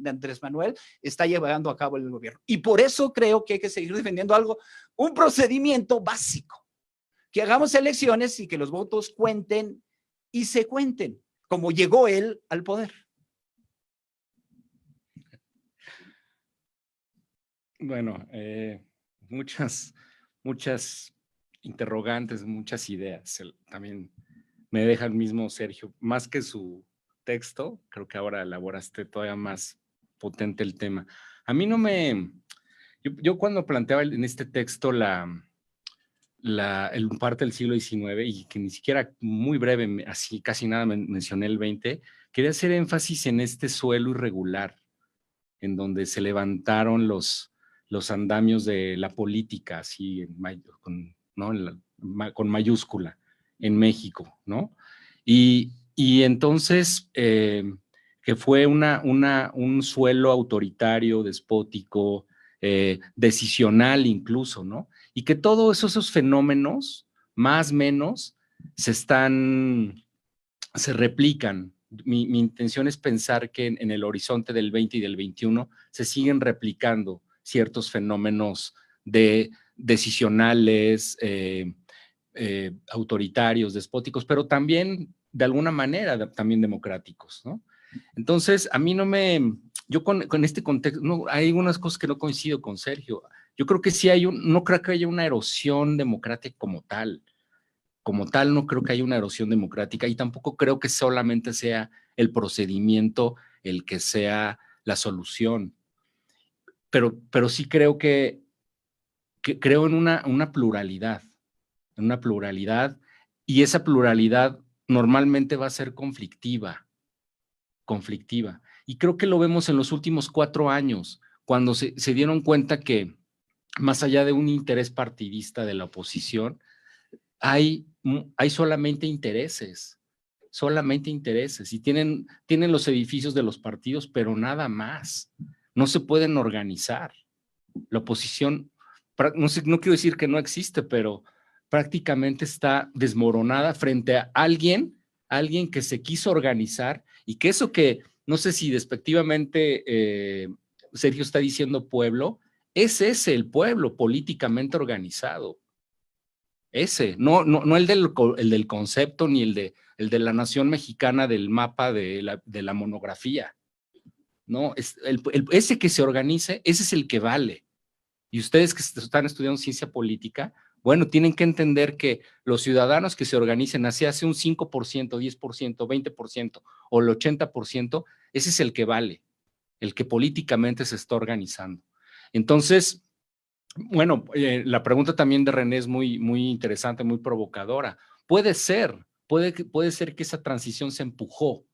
Andrés Manuel está llevando a cabo en el gobierno. Y por eso creo que hay que seguir defendiendo un procedimiento básico, que hagamos elecciones y que los votos cuenten y se cuenten, como llegó él al poder. Bueno, muchas interrogantes, muchas ideas. También me deja el mismo Sergio, más que su texto, creo que ahora elaboraste todavía más potente el tema. A mí no me... Yo cuando planteaba en este texto el parte del siglo XIX, y que ni siquiera muy breve, así casi nada mencioné el 20, quería hacer énfasis en este suelo irregular, en donde se levantaron los andamios de la política, así con mayúscula, en México, ¿no? Y entonces, que fue un suelo autoritario, despótico, decisional incluso, ¿no? Y que todos esos fenómenos, más o menos, se replican. Mi intención es pensar que en el horizonte del 20 y del 21 se siguen replicando ciertos fenómenos decisionales, autoritarios, despóticos, pero también, de alguna manera, también democráticos, ¿no? Entonces, a mí yo con este contexto, no, hay algunas cosas que no coincido con Sergio. Yo creo que sí no creo que haya una erosión democrática como tal. Como tal, no creo que haya una erosión democrática y tampoco creo que solamente sea el procedimiento el que sea la solución. Pero sí creo que creo en una pluralidad, y esa pluralidad normalmente va a ser conflictiva. Y creo que lo vemos en los últimos 4 años, cuando se dieron cuenta que más allá de un interés partidista de la oposición, hay solamente intereses, y tienen los edificios de los partidos, pero nada más, no se pueden organizar. La oposición, no quiero decir que no existe, pero prácticamente está desmoronada frente a alguien que se quiso organizar, y que eso que, no sé si despectivamente Sergio está diciendo pueblo, ese es el pueblo políticamente organizado. Ese, no el del concepto, ni el de la nación mexicana del mapa de la monografía. No, ese que se organice, ese es el que vale. Y ustedes que están estudiando ciencia política, bueno, tienen que entender que los ciudadanos que se organicen hacia un 5%, 10%, 20% o el 80%, Ese es el que vale, el que políticamente se está organizando. Entonces, bueno, la pregunta también de René es muy, muy interesante, muy provocadora. Puede ser que esa transición se empujó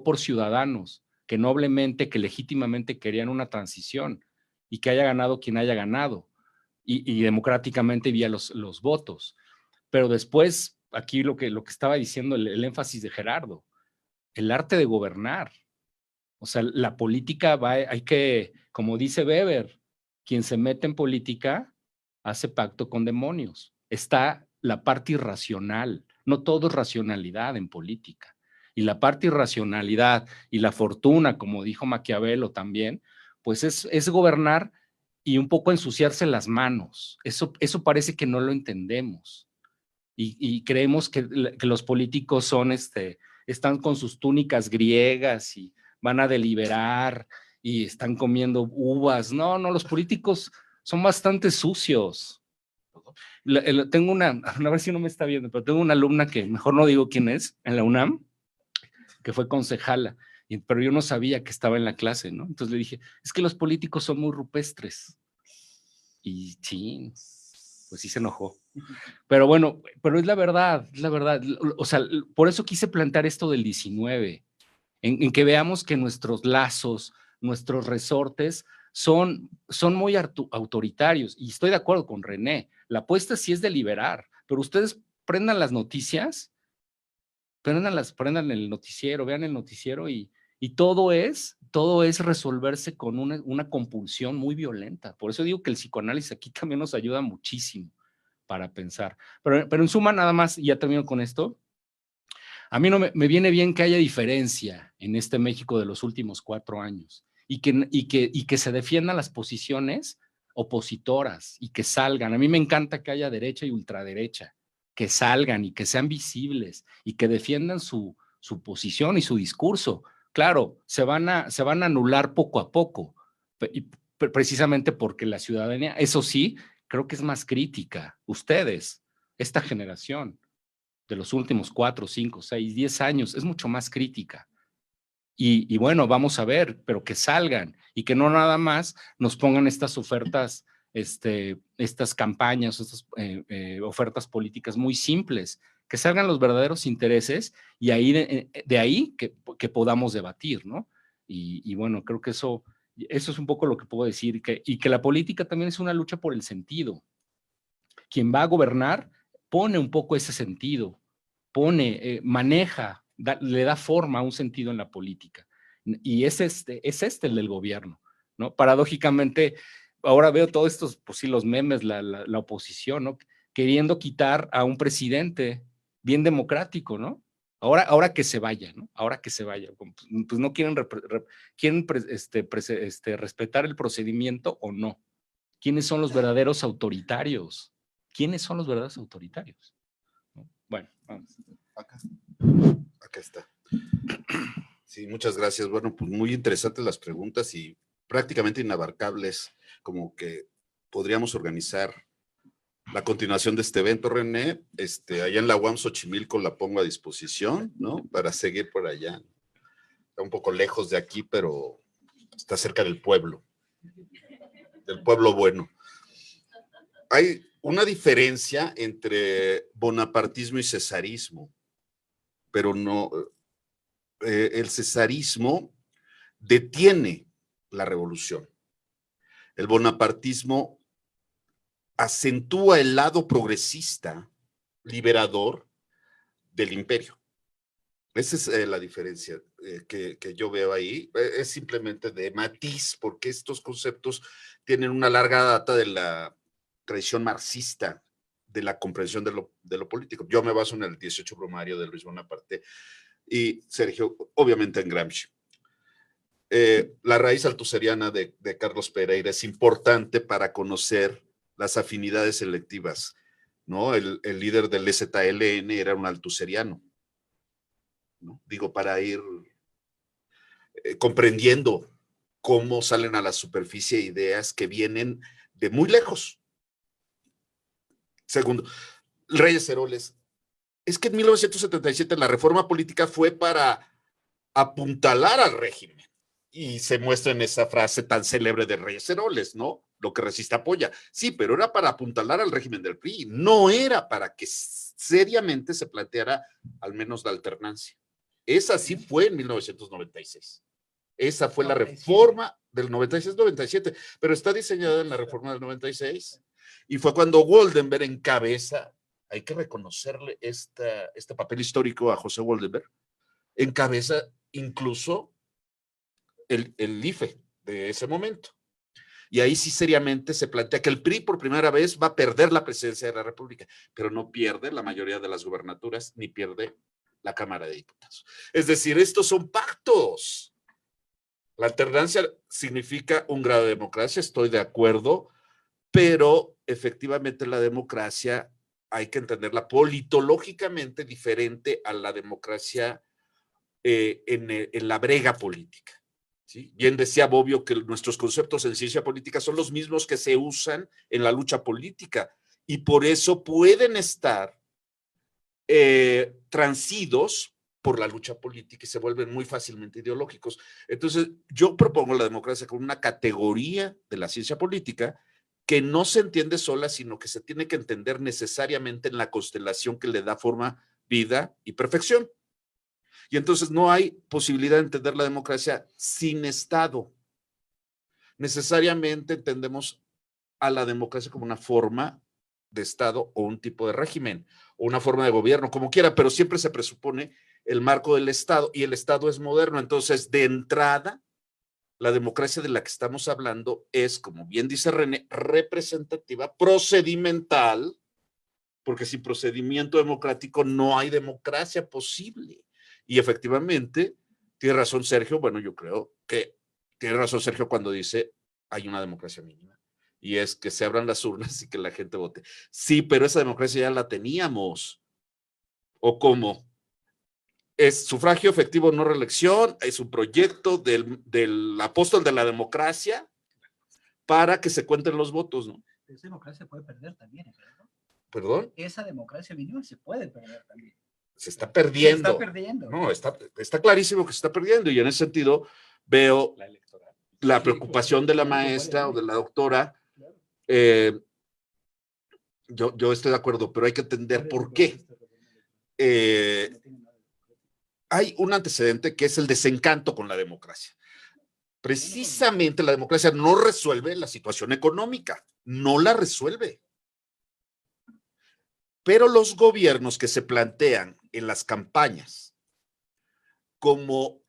por ciudadanos que noblemente, que legítimamente querían una transición y que haya ganado quien haya ganado y democráticamente vía los votos. Pero después, aquí lo que estaba diciendo, el énfasis de Gerardo, el arte de gobernar. O sea, la política hay que, como dice Weber, quien se mete en política hace pacto con demonios. Está la parte irracional, no todo es racionalidad en política. Y la parte irracionalidad y la fortuna, como dijo Maquiavelo también, pues es gobernar y un poco ensuciarse las manos. Eso parece que no lo entendemos. Y creemos que los políticos están con sus túnicas griegas y van a deliberar y están comiendo uvas. No, los políticos son bastante sucios. Tengo a ver si no me está viendo, pero tengo una alumna que mejor no digo quién es, en la UNAM, que fue concejala, pero yo no sabía que estaba en la clase, ¿no? Entonces le dije, es que los políticos son muy rupestres. Y sí, pues sí se enojó. Pero bueno, pero es la verdad, es la verdad. O sea, por eso quise plantear esto del 19, en que veamos que nuestros lazos, nuestros resortes son muy autoritarios. Y estoy de acuerdo con René, la apuesta sí es deliberar, pero ustedes prendan las noticias, prendan el noticiero, vean el noticiero y todo es resolverse con una compulsión muy violenta. Por eso digo que el psicoanálisis aquí también nos ayuda muchísimo para pensar. Pero en suma, nada más, y ya termino con esto, a mí no me viene bien que haya diferencia en este México de los últimos 4 años y que se defiendan las posiciones opositoras y que salgan. A mí me encanta que haya derecha y ultraderecha, que salgan y que sean visibles y que defiendan su posición y su discurso. Claro, se van a anular poco a poco, precisamente porque la ciudadanía, eso sí, creo que es más crítica. Ustedes, esta generación de los últimos 4, 5, 6, 10 años, es mucho más crítica. Y bueno, vamos a ver, pero que salgan y que no nada más nos pongan estas ofertas, estas campañas, estas ofertas políticas muy simples, que salgan los verdaderos intereses y ahí de ahí que podamos debatir, ¿no? Y bueno, creo que eso es un poco lo que puedo decir, y que la política también es una lucha por el sentido. Quien va a gobernar pone un poco ese sentido, maneja, le da forma a un sentido en la política. Y es el del gobierno, ¿no? Paradójicamente, ahora veo todos estos, pues sí, los memes, la oposición, ¿no? Queriendo quitar a un presidente bien democrático, ¿no? Ahora que se vaya, ¿no? Ahora que se vaya. Pues no quieren, respetar el procedimiento o no. ¿Quiénes son los verdaderos autoritarios? ¿Quiénes son los verdaderos autoritarios? Bueno, vamos. Acá está. Sí, muchas gracias. Bueno, pues muy interesantes las preguntas y prácticamente inabarcables, como que podríamos organizar la continuación de este evento, René. Allá en la UAM Xochimilco la pongo a disposición, ¿no? Para seguir por allá. Está un poco lejos de aquí, pero está cerca del pueblo bueno. Hay una diferencia entre bonapartismo y cesarismo, pero no, el cesarismo detiene la revolución. El bonapartismo acentúa el lado progresista, liberador del imperio. Esa es la diferencia que yo veo ahí. Es simplemente de matiz, porque estos conceptos tienen una larga data de la tradición marxista, de la comprensión de lo político. Yo me baso en el 18 Brumario de Luis Bonaparte y Sergio, obviamente en Gramsci. La raíz altuseriana de Carlos Pereira es importante para conocer las afinidades selectivas, ¿no? El líder del EZLN era un altuseriano, ¿no? Digo, para ir comprendiendo cómo salen a la superficie ideas que vienen de muy lejos. Segundo, Reyes Heroles. Es que en 1977 la reforma política fue para apuntalar al régimen. Y se muestra en esa frase tan célebre de Reyes Heroles, ¿no? Lo que resiste apoya. Sí, pero era para apuntalar al régimen del PRI, no era para que seriamente se planteara al menos la alternancia. Esa sí fue en 1996. Esa fue la reforma del 96-97, pero está diseñada en la reforma del 96. Y fue cuando Woldenberg encabeza, hay que reconocerle este papel histórico a José Woldenberg, encabeza incluso el IFE de ese momento. Y ahí sí seriamente se plantea que el PRI por primera vez va a perder la presidencia de la República, pero no pierde la mayoría de las gubernaturas, ni pierde la Cámara de Diputados. Es decir, estos son pactos. La alternancia significa un grado de democracia, estoy de acuerdo, pero efectivamente la democracia hay que entenderla politológicamente diferente a la democracia en la brega política. ¿Sí? Bien decía Bobbio que nuestros conceptos en ciencia política son los mismos que se usan en la lucha política y por eso pueden estar transidos por la lucha política y se vuelven muy fácilmente ideológicos. Entonces, yo propongo la democracia como una categoría de la ciencia política que no se entiende sola, sino que se tiene que entender necesariamente en la constelación que le da forma, vida y perfección. Y entonces no hay posibilidad de entender la democracia sin Estado. Necesariamente entendemos a la democracia como una forma de Estado o un tipo de régimen o una forma de gobierno, como quiera, pero siempre se presupone el marco del Estado y el Estado es moderno. Entonces, de entrada, la democracia de la que estamos hablando es, como bien dice René, representativa, procedimental, porque sin procedimiento democrático no hay democracia posible. Y efectivamente, tiene razón Sergio, bueno, yo creo que tiene razón Sergio cuando dice hay una democracia mínima, y es que se abran las urnas y que la gente vote. Sí, pero esa democracia ya la teníamos. ¿O cómo? Es sufragio efectivo, no reelección, es un proyecto del apóstol de la democracia para que se cuenten los votos, ¿no? Esa democracia puede perder también, ¿no? ¿Perdón? Esa democracia mínima se puede perder también. Se está perdiendo. Se está perdiendo. No, está clarísimo que se está perdiendo y en ese sentido veo la preocupación de la maestra o de la doctora. Yo estoy de acuerdo, pero hay que entender por qué. Hay un antecedente que es el desencanto con la democracia. Precisamente la democracia no resuelve la situación económica, no la resuelve. Pero los gobiernos que se plantean en las campañas como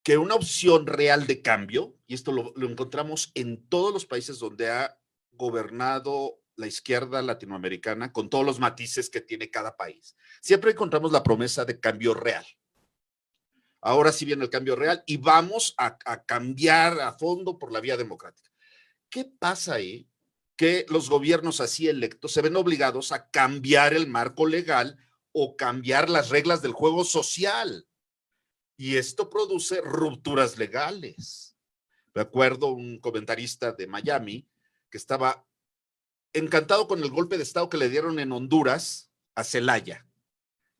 que una opción real de cambio, y esto lo encontramos en todos los países donde ha gobernado la izquierda latinoamericana, con todos los matices que tiene cada país, siempre encontramos la promesa de cambio real. Ahora sí viene el cambio real y vamos a cambiar a fondo por la vía democrática. ¿Qué pasa ahí? Que los gobiernos así electos se ven obligados a cambiar el marco legal o cambiar las reglas del juego social. Y esto produce rupturas legales. Me acuerdo un comentarista de Miami que estaba encantado con el golpe de Estado que le dieron en Honduras a Zelaya.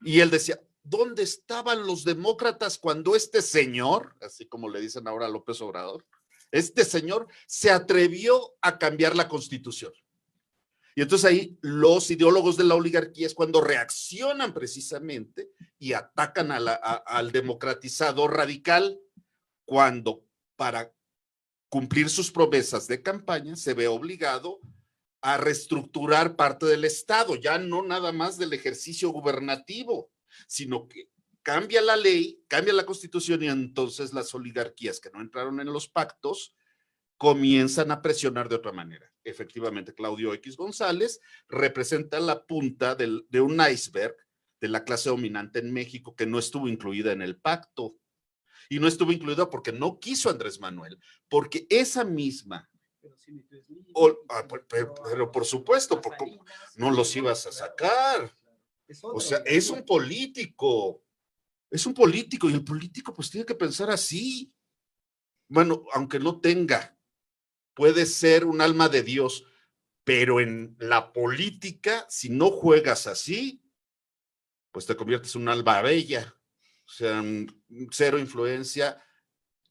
Y él decía, ¿dónde estaban los demócratas cuando este señor, así como le dicen ahora a López Obrador, este señor se atrevió a cambiar la Constitución? Y entonces ahí los ideólogos de la oligarquía es cuando reaccionan precisamente y atacan al democratizador radical, cuando para cumplir sus promesas de campaña se ve obligado a reestructurar parte del Estado, ya no nada más del ejercicio gubernativo, sino que cambia la ley, cambia la Constitución y entonces las oligarquías que no entraron en los pactos comienzan a presionar de otra manera. Efectivamente, Claudio X González representa la punta de un iceberg de la clase dominante en México que no estuvo incluida en el pacto. Y no estuvo incluida porque no quiso Andrés Manuel, porque esa misma... Pero por supuesto, porque no los ibas a sacar. O sea, es un político y el político pues tiene que pensar así. Bueno, aunque no tenga, puede ser un alma de Dios, pero en la política, si no juegas así, pues te conviertes en un alma bella. sea, cero influencia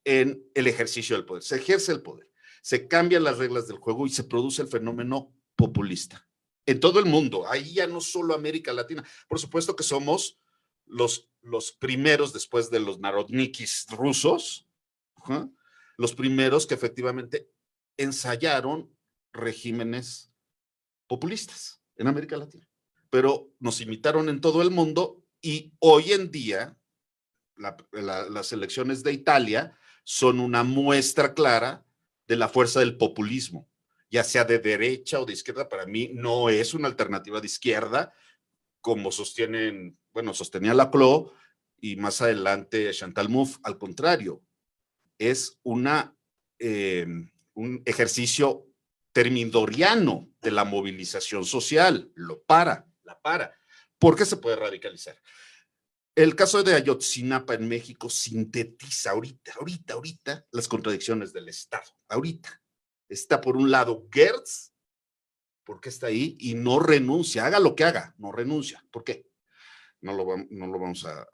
en el ejercicio del poder. Se ejerce el poder, se cambian las reglas del juego y se produce el fenómeno populista. En todo el mundo, ahí ya no solo América Latina. Por supuesto que somos los primeros después de los narodnikis rusos, los primeros que efectivamente ensayaron regímenes populistas en América Latina. Pero nos imitaron en todo el mundo y hoy en día las elecciones de Italia son una muestra clara de la fuerza del populismo, ya sea de derecha o de izquierda. Para mí no es una alternativa de izquierda, como sostenía Laclau y más adelante Chantal Mouffe. Al contrario, es un ejercicio termidoriano de la movilización social. La para, porque se puede radicalizar. El caso de Ayotzinapa en México sintetiza ahorita las contradicciones del Estado. Ahorita está por un lado Gertz, porque está ahí y no renuncia, haga lo que haga, no renuncia. ¿Por qué? No lo vamos a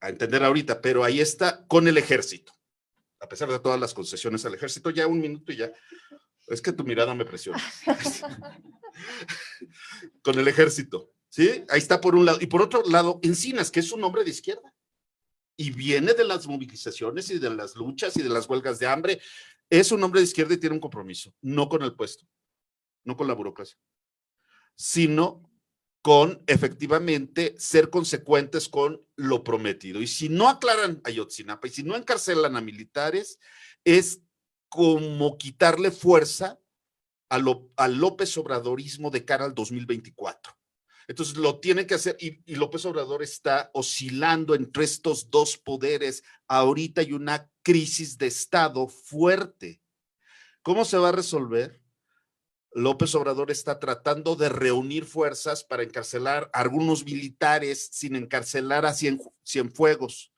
entender ahorita, pero ahí está con el ejército. A pesar de todas las concesiones al ejército, ya un minuto y ya. Es que tu mirada me presiona. Con el ejército, ¿sí? Ahí está por un lado. Y por otro lado, Encinas, que es un hombre de izquierda. Y viene de las movilizaciones y de las luchas y de las huelgas de hambre. Es un hombre de izquierda y tiene un compromiso. No con el puesto, no con la burocracia, sino con efectivamente ser consecuentes con lo prometido. Y si no aclaran Ayotzinapa y si no encarcelan a militares, es como quitarle fuerza al López Obradorismo de cara al 2024. Entonces lo tiene que hacer y López Obrador está oscilando entre estos dos poderes. Ahorita hay una crisis de Estado fuerte. ¿Cómo se va a resolver? López Obrador está tratando de reunir fuerzas para encarcelar a algunos militares sin encarcelar a Cienfuegos.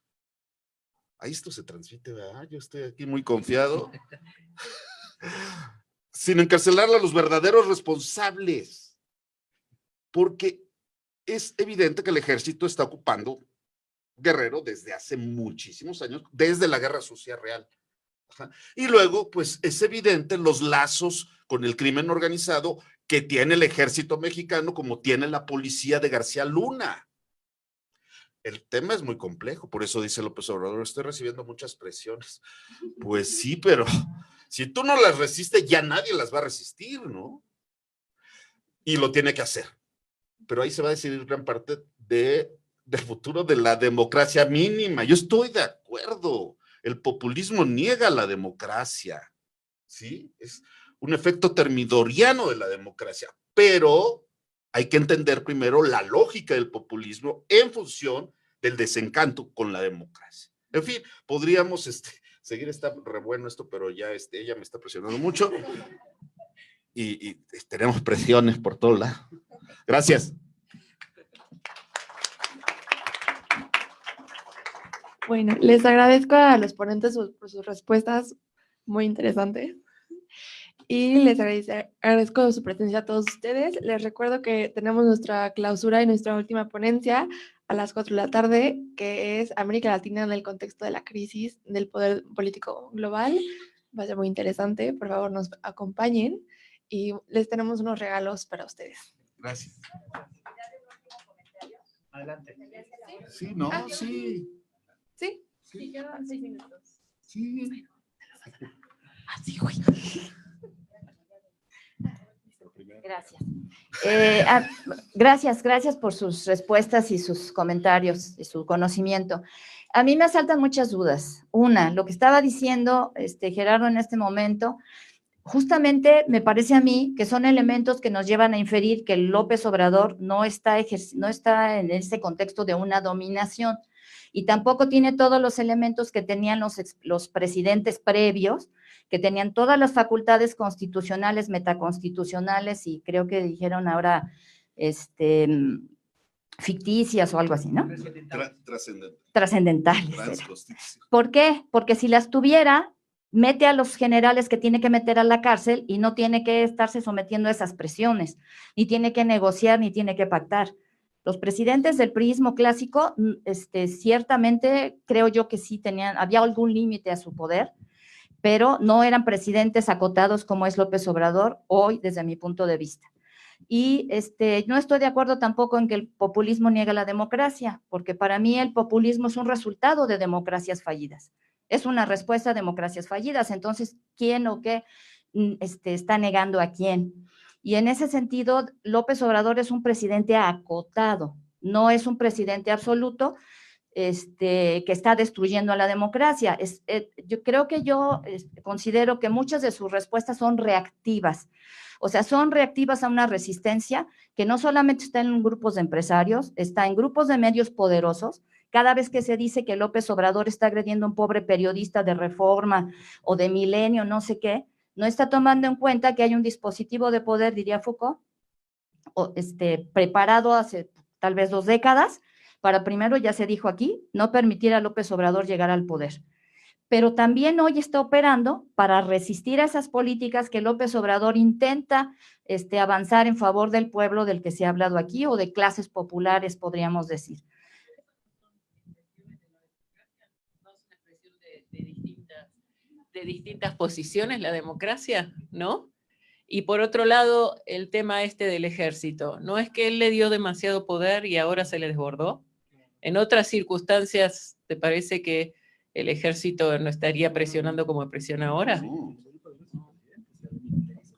Ahí esto se transmite, ¿verdad? Yo estoy aquí muy confiado. Sin encarcelar a los verdaderos responsables. Porque es evidente que el ejército está ocupando Guerrero desde hace muchísimos años, desde la Guerra Sucia Real. Y luego, pues es evidente los lazos con el crimen organizado que tiene el ejército mexicano, como tiene la policía de García Luna. El tema es muy complejo, por eso dice López Obrador, estoy recibiendo muchas presiones. Pues sí, pero si tú no las resistes, ya nadie las va a resistir, ¿no? Y lo tiene que hacer. Pero ahí se va a decidir gran parte del futuro de la democracia mínima. Yo estoy de acuerdo. El populismo niega la democracia, ¿sí? Es un efecto termidoriano de la democracia, pero hay que entender primero la lógica del populismo en función del desencanto con la democracia. En fin, podríamos seguir, está re bueno esto, pero ya ella me está presionando mucho y tenemos presiones por todos lados. Gracias. Bueno, les agradezco a los ponentes por sus respuestas muy interesantes y les agradezco su presencia a todos ustedes. Les recuerdo que tenemos nuestra clausura y nuestra última ponencia a las 4 de la tarde, que es América Latina en el contexto de la crisis del poder político global. Va a ser muy interesante, por favor nos acompañen y les tenemos unos regalos para ustedes. Gracias. Adelante. Sí, ¿no? Sí. ¿Sí? Sí, quedan 6 minutos. Sí. Así, güey. Gracias. Gracias por sus respuestas y sus comentarios y su conocimiento. A mí me asaltan muchas dudas. Una, lo que estaba diciendo Gerardo en este momento, justamente me parece a mí que son elementos que nos llevan a inferir que López Obrador no está en ese contexto de una dominación y tampoco tiene todos los elementos que tenían los presidentes previos, que tenían todas las facultades constitucionales, metaconstitucionales y creo que dijeron ahora ficticias o algo así, ¿no? Trascendentales. ¿Por qué? Porque si las tuviera, mete a los generales que tiene que meter a la cárcel y no tiene que estarse sometiendo a esas presiones, ni tiene que negociar, ni tiene que pactar. Los presidentes del priismo clásico, ciertamente creo yo que sí había algún límite a su poder, pero no eran presidentes acotados como es López Obrador hoy, desde mi punto de vista. Y no estoy de acuerdo tampoco en que el populismo niega la democracia, porque para mí el populismo es un resultado de democracias fallidas. Es una respuesta a democracias fallidas. Entonces, ¿quién o qué está negando a quién? Y en ese sentido, López Obrador es un presidente acotado, no es un presidente absoluto, que está destruyendo a la democracia. Yo considero que muchas de sus respuestas son reactivas. O sea, son reactivas a una resistencia que no solamente está en grupos de empresarios, está en grupos de medios poderosos. Cada vez que se dice que López Obrador está agrediendo a un pobre periodista de Reforma o de Milenio, no sé qué, no está tomando en cuenta que hay un dispositivo de poder, diría Foucault, preparado hace tal vez 2 décadas, para primero, ya se dijo aquí, no permitir a López Obrador llegar al poder. Pero también hoy está operando para resistir a esas políticas que López Obrador intenta avanzar en favor del pueblo del que se ha hablado aquí, o de clases populares, podríamos decir. De distintas posiciones la democracia, ¿no? Y por otro lado, el tema del ejército. ¿No es que él le dio demasiado poder y ahora se le desbordó? En otras circunstancias, ¿te parece que el ejército no estaría presionando como presiona ahora?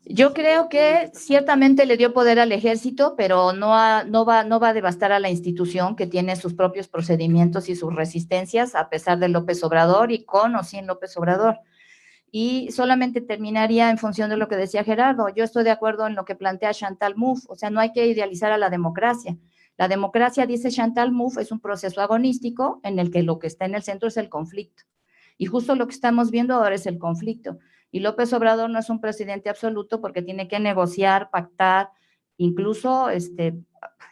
Yo creo que ciertamente le dio poder al ejército, pero no va a devastar a la institución, que tiene sus propios procedimientos y sus resistencias, a pesar de López Obrador y con o sin López Obrador. Y solamente terminaría en función de lo que decía Gerardo. Yo estoy de acuerdo en lo que plantea Chantal Mouffe, o sea, no hay que idealizar a la democracia. La democracia, dice Chantal Mouffe, es un proceso agonístico en el que lo que está en el centro es el conflicto. Y justo lo que estamos viendo ahora es el conflicto. Y López Obrador no es un presidente absoluto, porque tiene que negociar, pactar, incluso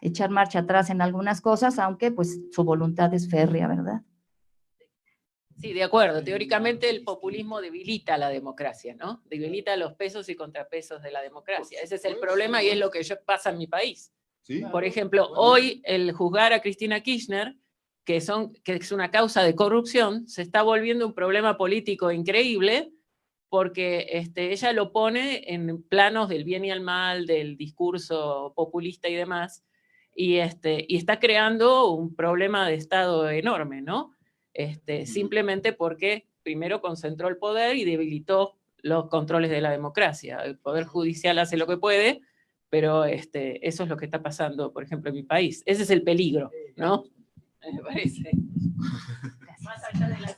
echar marcha atrás en algunas cosas, aunque pues su voluntad es férrea, ¿verdad? Sí, de acuerdo. Teóricamente el populismo debilita la democracia, ¿no? Debilita los pesos y contrapesos de la democracia. Ese es el problema y es lo que pasa en mi país. ¿Sí? Por ejemplo, hoy el juzgar a Cristina Kirchner, que es una causa de corrupción, se está volviendo un problema político increíble, porque ella lo pone en planos del bien y el mal, del discurso populista y demás, y está creando un problema de Estado enorme, ¿no? Simplemente porque primero concentró el poder y debilitó los controles de la democracia. El Poder Judicial hace lo que puede, pero eso es lo que está pasando, por ejemplo, en mi país. Ese es el peligro, ¿no? Me parece. Más allá de las